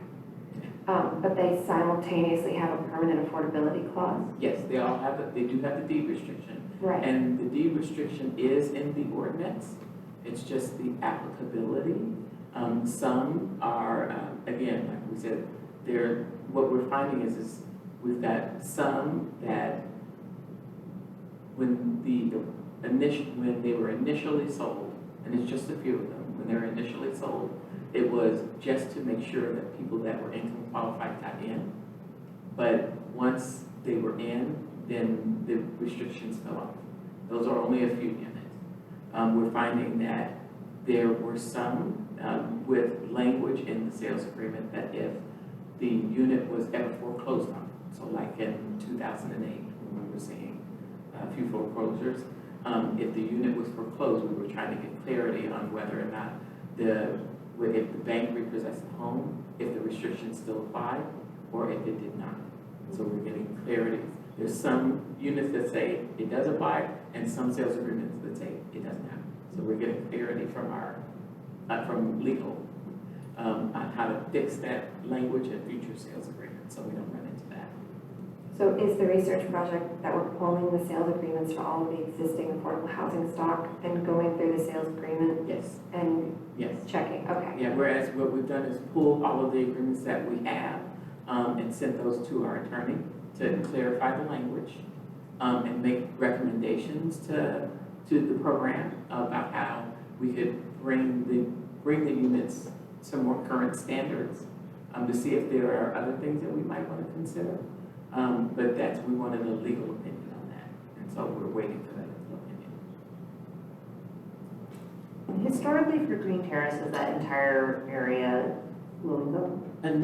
S6: But they simultaneously have a permanent affordability clause?
S1: Yes, they do have the deed restriction.
S6: Right.
S1: And the deed restriction is in the ordinance. It's just the applicability. Some are, again, like we said, what we're finding is we've got some that when they were initially sold, and it's just a few of them, when they were initially sold, it was just to make sure that people that were income qualified got in. But once they were in, then the restrictions fell off. Those are only a few units. We're finding that there were some with language in the sales agreement that if the unit was ever foreclosed on, so like in 2008, when we were seeing a few foreclosures, if the unit was foreclosed, we were trying to get clarity on whether or not if the bank repossessed the home, if the restrictions still applied, or if it did not. So we're getting clarity. There's some units that say it does apply, and some sales agreements that say it does not. So we're getting clarity from from legal, on how to fix that language in future sales agreements, so we don't run into that.
S2: So is the research project that we're pulling the sales agreements for all of the existing affordable housing stock and going through the sales agreement
S1: Yes,
S2: and
S1: yes.
S2: checking? Okay.
S1: Yeah, whereas what we've done is pull all of the agreements that we have, and sent those to our attorney to clarify the language, and make recommendations to the program about how we could bring the units to more current standards, to see if there are other things that we might want to consider. But we wanted a legal opinion on that, and so we're waiting for that legal opinion.
S3: Historically for Green Terrace, is that entire area low income?
S1: And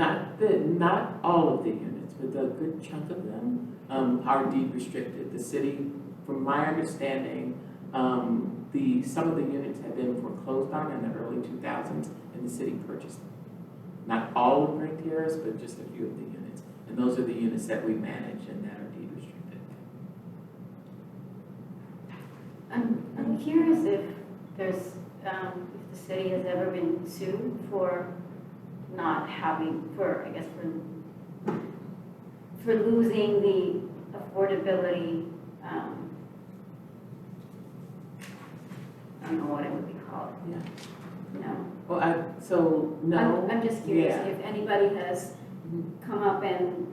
S1: not all of the units, but a good chunk of them are deed restricted. The city, from my understanding, some of the units have been foreclosed on in the early 2000s, and the city purchased them. Not all of Green Terrace, but just a few of the units. And those are the units that we manage and that are deed restricted.
S10: I'm curious if if the city has ever been sued for not having, for losing the affordability, I don't know what it would be called.
S1: Yeah.
S10: No.
S1: Well, no.
S10: I'm just curious
S1: Yeah.
S10: if anybody has come up and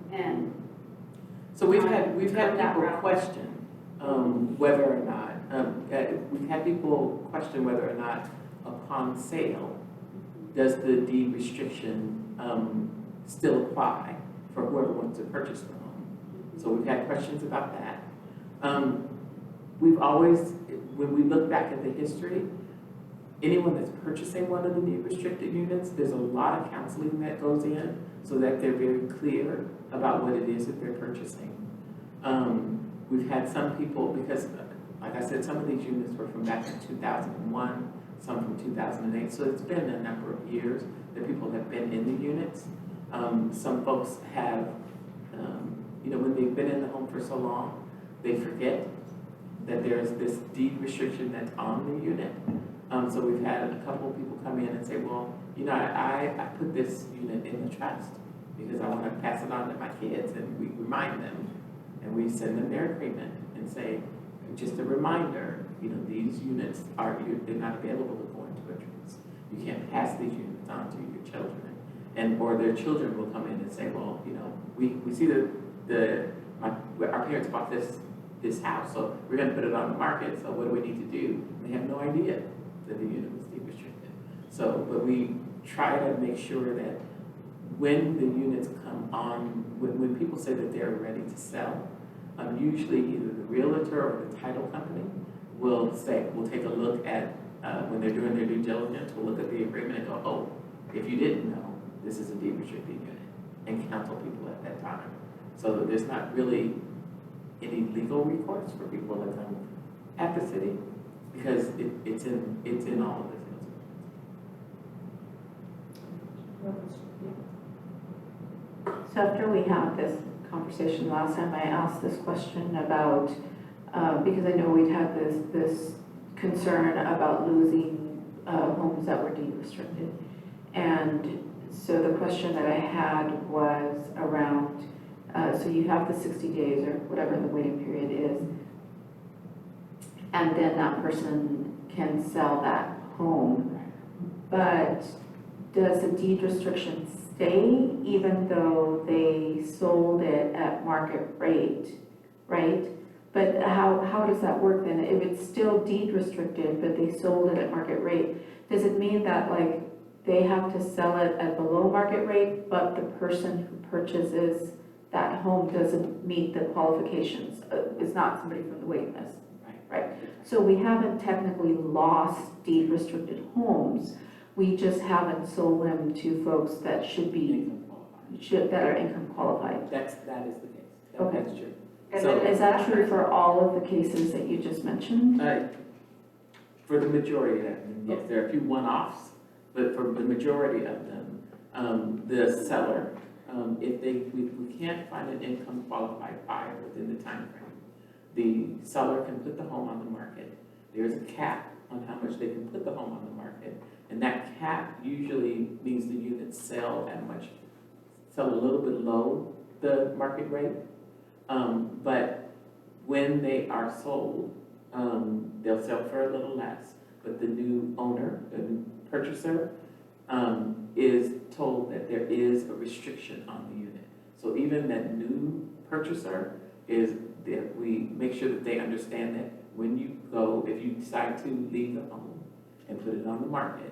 S1: So we've had
S10: that
S1: people
S10: route.
S1: question whether or not, we've had people question whether or not upon sale, does the deed restriction still apply for whoever wants to purchase the home? So we've had questions about that. We've always, when we look back at the history, anyone that's purchasing one of the deed restricted units, there's a lot of counseling that goes in so that they're very clear about what it is that they're purchasing. We've had some people, because like I said, some of these units were from back in 2001, some from 2008, so it's been a number of years that people have been in the units. Some folks have, when they've been in the home for so long, they forget that there's this deed restriction that's on the unit. So we've had a couple of people come in and say, well, I put this unit in the trust because I want to pass it on to my kids, and we remind them, and we send them their agreement and say, just a reminder, these units they're not available to go into a trust. You can't pass these units on to your children, or their children will come in and say, well, we see our parents bought this house, so we're going to put it on the market. So what do we need to do? They have no idea that the unit was deed restricted. So, but we try to make sure that when the units come on, when people say that they're ready to sell, usually either the realtor or the title company will take a look at, when they're doing their due diligence, we'll look at the agreement and go, oh, if you didn't know, this is a deed restricted unit, and counsel people at that time. So that there's not really any legal recourse for people that come at the city, because it's in all of the sales agreements.
S12: So after we had this conversation last time, I asked this question about, because I know we'd had this concern about losing homes that were deed restricted. And so the question that I had was around, so you have the 60 days or whatever the waiting period is, and then that person can sell that home. But does the deed restriction stay even though they sold it at market rate, right? But how does that work then? If it's still deed restricted, but they sold it at market rate, does it mean that they have to sell it at below market rate, but the person who purchases that home doesn't meet the qualifications, is not somebody from the waiting list. Right. So we haven't technically lost deed restricted homes, we just haven't sold them to folks that should be,
S1: Income qualified.
S12: that are income qualified.
S1: That is the case.
S12: Okay.
S1: That's true.
S2: And
S1: So-
S2: then
S12: Is that true for all of the cases that you just mentioned?
S1: For the majority of them, yes, there are a few one-offs, but for the majority of them, the seller, if we can't find an income qualified buyer within the time frame, the seller can put the home on the market. There's a cap on how much they can put the home on the market, and that cap usually means the units sell a little bit below the market rate. But when they are sold, they'll sell for a little less, but the new owner, the new purchaser, is told that there is a restriction on the unit. So even that new purchaser is, that we make sure that they understand that when you go, if you decide to leave the home and put it on the market,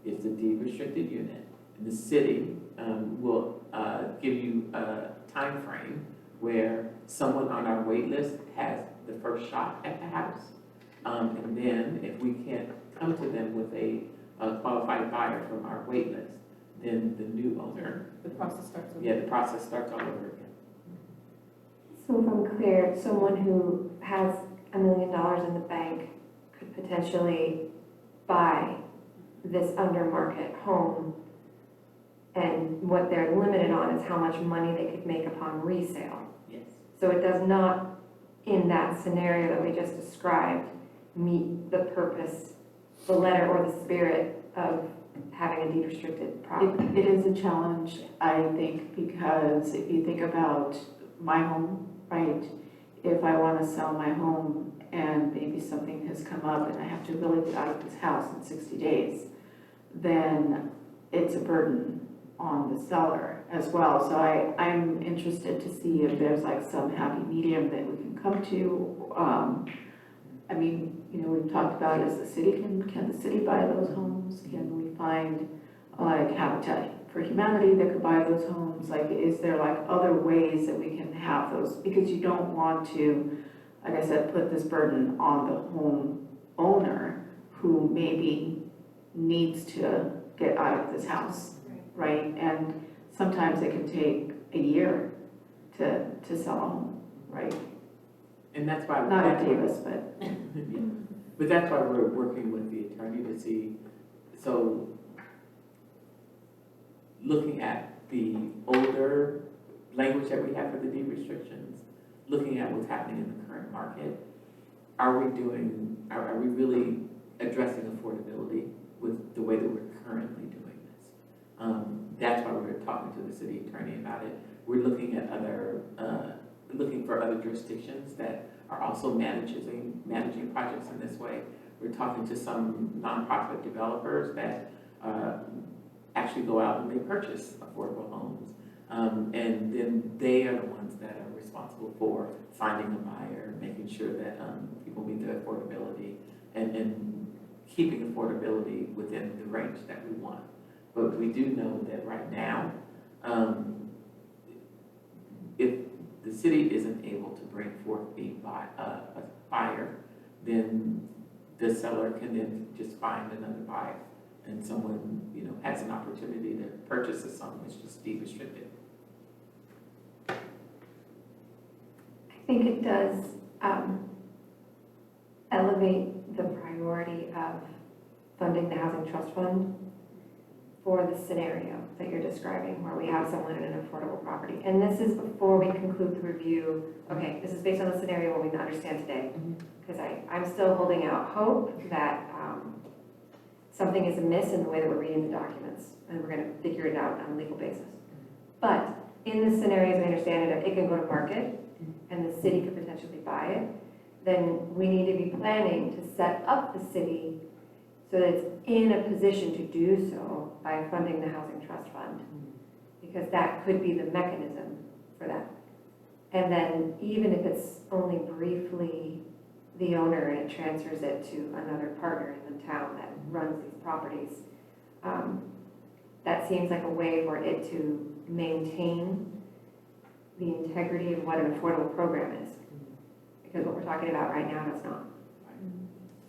S1: it's a deed restricted unit, and the city will give you a time frame where someone on our wait list has the first shot at the house. And then if we can't come to them with a qualified buyer from our wait list, then the new owner,
S9: The process starts over.
S1: the process starts all over again.
S2: So if I'm clear, someone who has $1 million in the bank could potentially buy this under market home, and what they're limited on is how much money they could make upon resale.
S1: Yes.
S2: So it does not, in that scenario that we just described, meet the purpose, the letter or the spirit of having a deed restricted property.
S12: It is a challenge, I think, because if you think about my home, right? If I want to sell my home and maybe something has come up and I have to really get out of this house in 60 days, then it's a burden on the seller as well. So I'm interested to see if there's like some happy medium that we can come to. I mean, you know, we've talked about is the city, can the city buy those homes? Can we find like Habitat for Humanity that could buy those homes? Like, is there like other ways that we can have those? Because you don't want to, like I said, put this burden on the home owner who maybe needs to get out of this house, right? And sometimes it can take a year to sell a home, right?
S1: And that's why.
S12: Not at Davis, but.
S1: Yeah. But that's why we're working with the attorney to see, so looking at the older language that we have for the deed restrictions, looking at what's happening in the current market, are we really addressing affordability with the way that we're currently doing this? That's why we're talking to the city attorney about it. We're looking at looking for other jurisdictions that are also managing projects in this way. We're talking to some nonprofit developers that actually go out and they purchase affordable homes. And then they are the ones that are responsible for finding a buyer, making sure that people meet the affordability and keeping affordability within the range that we want. But we do know that right now, if the city isn't able to bring forth a buyer, then the seller can then just find another buyer, and someone, you know, has an opportunity to purchase a home that's just deed restricted.
S2: I think it does elevate the priority of funding the Housing Trust Fund for the scenario that you're describing, where we have someone in an affordable property. And this is before we conclude the review. Okay, this is based on the scenario what we understand today. Because I'm still holding out hope that something is amiss in the way that we're reading the documents, and we're going to figure it out on a legal basis. But in the scenarios we understand it, if it can go to market and the city could potentially buy it, then we need to be planning to set up the city so that it's in a position to do so by funding the Housing Trust Fund, because that could be the mechanism for that. And then even if it's only briefly the owner and it transfers it to another partner in the town that runs these properties, that seems like a way for it to maintain the integrity of what an affordable program is. Because what we're talking about right now, it's not.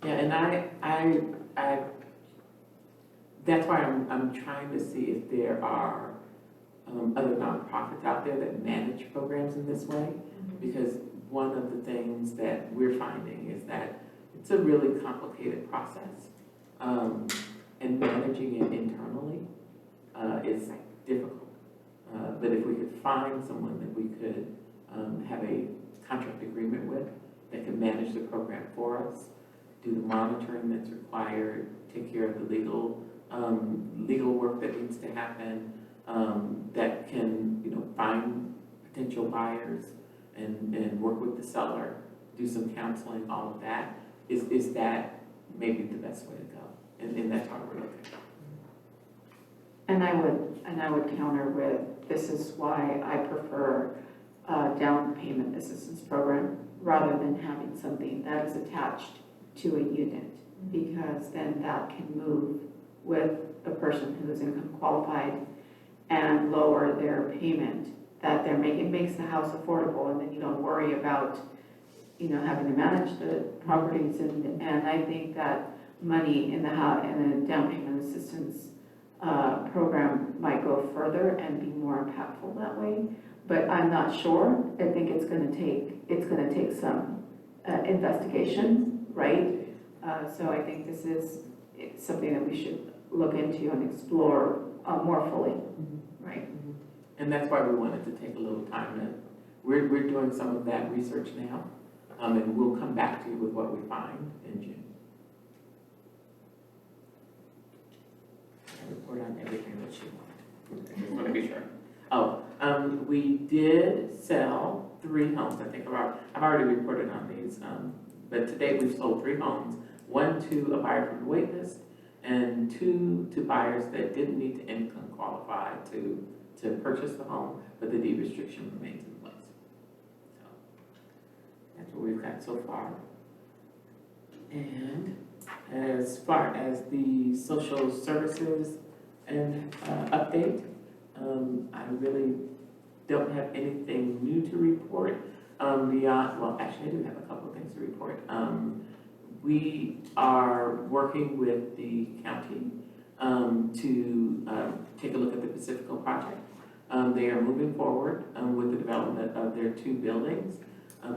S1: Yeah, and that's why I'm trying to see if there are other nonprofits out there that manage programs in this way. Because one of the things that we're finding is that it's a really complicated process. And managing it internally is difficult. But if we could find someone that we could have a contract agreement with that can manage the program for us, do the monitoring that's required, take care of the legal work that needs to happen, that can, find potential buyers and work with the seller, do some counseling, all of that, is that maybe the best way to go? And that's how we're looking.
S12: And I would counter with, this is why I prefer a down payment assistance program rather than having something that is attached to a unit, because then that can move with a person who is income qualified and lower their payment that they're making. It makes the house affordable, and then you don't worry about, having to manage the properties. And I think that money in the down payment assistance program might go further and be more impactful that way. But I'm not sure. I think it's going to take some investigation, right? So I think this is something that we should look into and explore more fully, right?
S1: And that's why we wanted to take a little time to, we're doing some of that research now, and we'll come back to you with what we find in June. I report on everything that she wanted. I just want to be sure. We did sell 3 homes. I think I've already reported on these, but to date we've sold 3 homes. 1 to a buyer from the wait list, and 2 to buyers that didn't need to income qualify to purchase the home, but the deed restriction remains in place. So that's what we've got so far. And as far as the social services and update, I really don't have anything new to report beyond, well, actually I do have a couple of things to report. We are working with the county to take a look at the Pacifico project. They are moving forward with the development of their 2 buildings.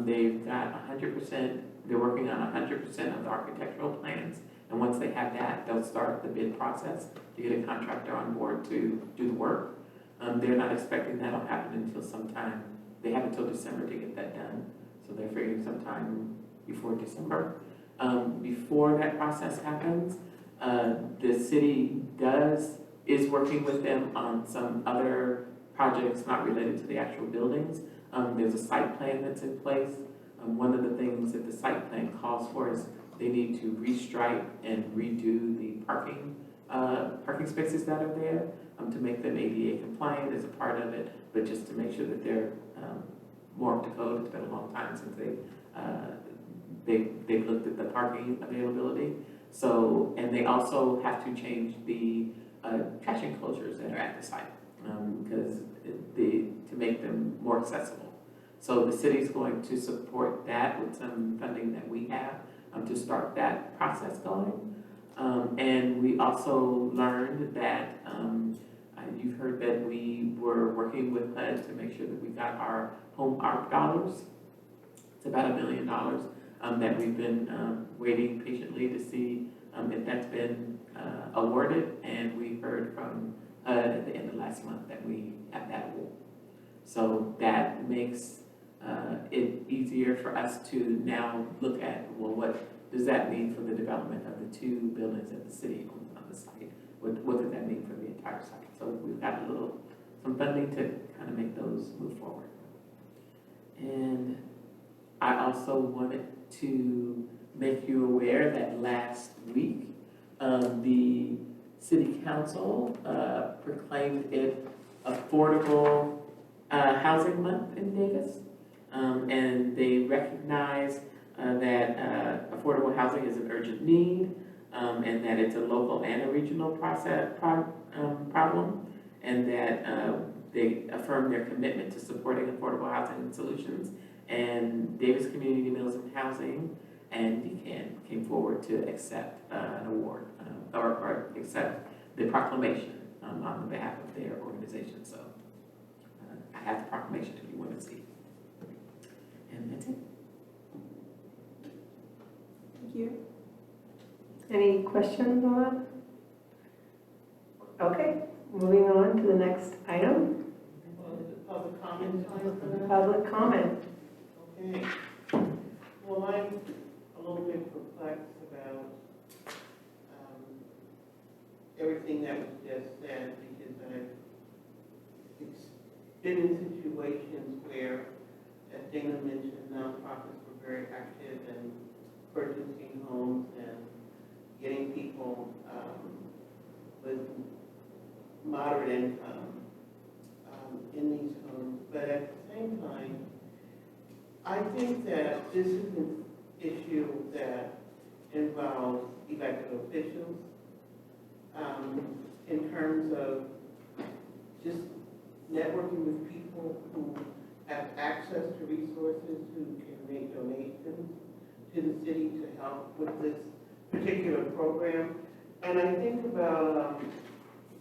S1: They've got 100%, they're working on 100% of the architectural plans. And once they have that, they'll start the bid process to get a contractor on board to do the work. They're not expecting that'll happen until sometime, they have until December to get that done. So they're figuring sometime before December. Before that process happens, the city is working with them on some other projects not related to the actual buildings. There's a site plan that's in place. One of the things that the site plan calls for is they need to restripe and redo the parking spaces that are there to make them ADA compliant as a part of it, but just to make sure that they're more up to code. It's been a long time since they've looked at the parking availability. So, and they also have to change the trash enclosures that are at the site because to make them more accessible. So the city's going to support that with some funding that we have to start that process going. And we also learned that you've heard that we were working with HUD to make sure that we got our home ARP dollars. It's about $1 million that we've been waiting patiently to see if that's been awarded, and we heard from HUD at the end of last month that we have that award. So that makes it easier for us to now look at, well, what does that mean for the development of the 2 buildings that the city owns on the site? What does that mean for the entire site? So we've got some funding to kind of make those move forward. And I also wanted to make you aware that last week, the City Council proclaimed it Affordable Housing Month in Davis. And they recognize that affordable housing is an urgent need, and that it's a local and a regional problem, and that They affirmed their commitment to supporting affordable housing solutions, and Davis Community Meals and Housing and DECAN came forward to accept an award, or accept the proclamation on behalf of their organization. So I have the proclamation if you want to see. And that's it.
S2: Thank you. Any questions on that? Okay, moving on to the next item,
S5: Well, is it public comment time for that?
S2: public comment.
S5: Okay. Well, I'm a little bit perplexed about everything that was just said, because I've been in situations where, as Dana mentioned, nonprofits were very active in purchasing homes and getting people with moderate income in these homes. But at the same time, I think that this is an issue that involves elected officials in terms of just networking with people who have access to resources, who can make donations to the city to help with this particular program. And I think about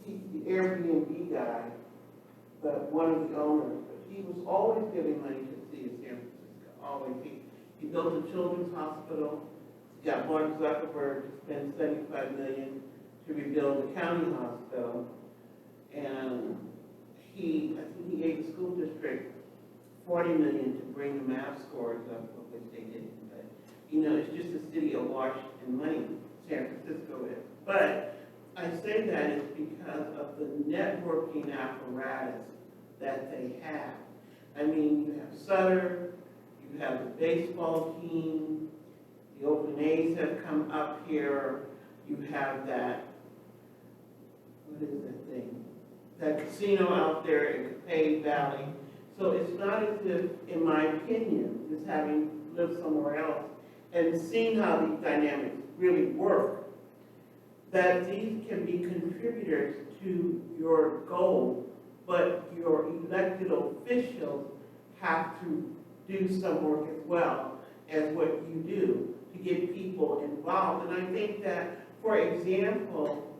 S5: the Airbnb guy, but one of the owners, but he was always giving money to the city of San Francisco, always. He built a children's hospital. He got Mark Zuckerberg to spend $75 million to rebuild the county hospital. And I think he gave the school district $40 million to bring the math scores up, which they didn't. But, you know, it's just a city awash in money, San Francisco is. But I say that is because of the networking apparatus that they have. I mean, you have Sutter, you have the baseball team, the Oakland A's have come up here, you have that, what is that thing? That casino out there in Capay Valley. So it's not as if, in my opinion, just having lived somewhere else and seen how these dynamics really work, that these can be contributors to your goal, but your elected officials have to do some work as well as what you do to get people involved. And I think that, for example,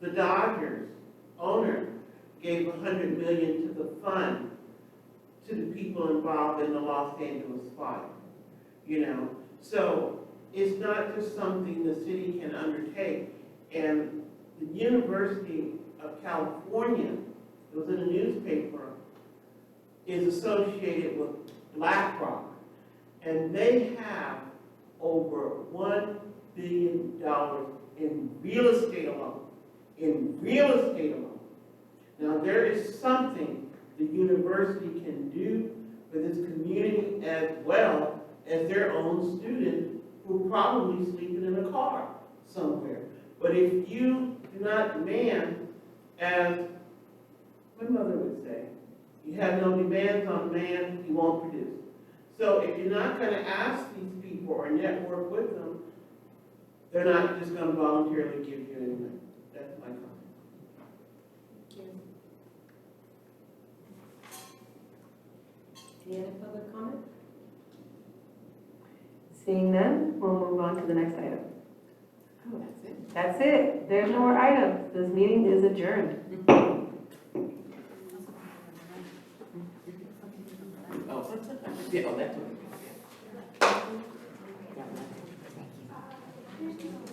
S5: the Dodgers owner gave $100 million to the fund to the people involved in the Los Angeles fire, you know. So it's not just something the city can undertake. And the University of California, it was in the newspaper, is associated with BlackRock. And they have over $1 billion in real estate alone. In real estate alone. Now, there is something the university can do for this community as well as their own students who are probably sleeping in a car somewhere. But if you do not demand, as my mother would say, you have no demands on man, he won't produce. So if you're not going to ask these people or network with them, they're not just going to voluntarily give you anything. That's my comment.
S2: Any other public comment? Seeing none, we'll move on to the next item.
S1: Oh, that's it.
S2: That's it. There's no more items. This meeting is adjourned.
S1: Oh, yeah, oh, that's what it is.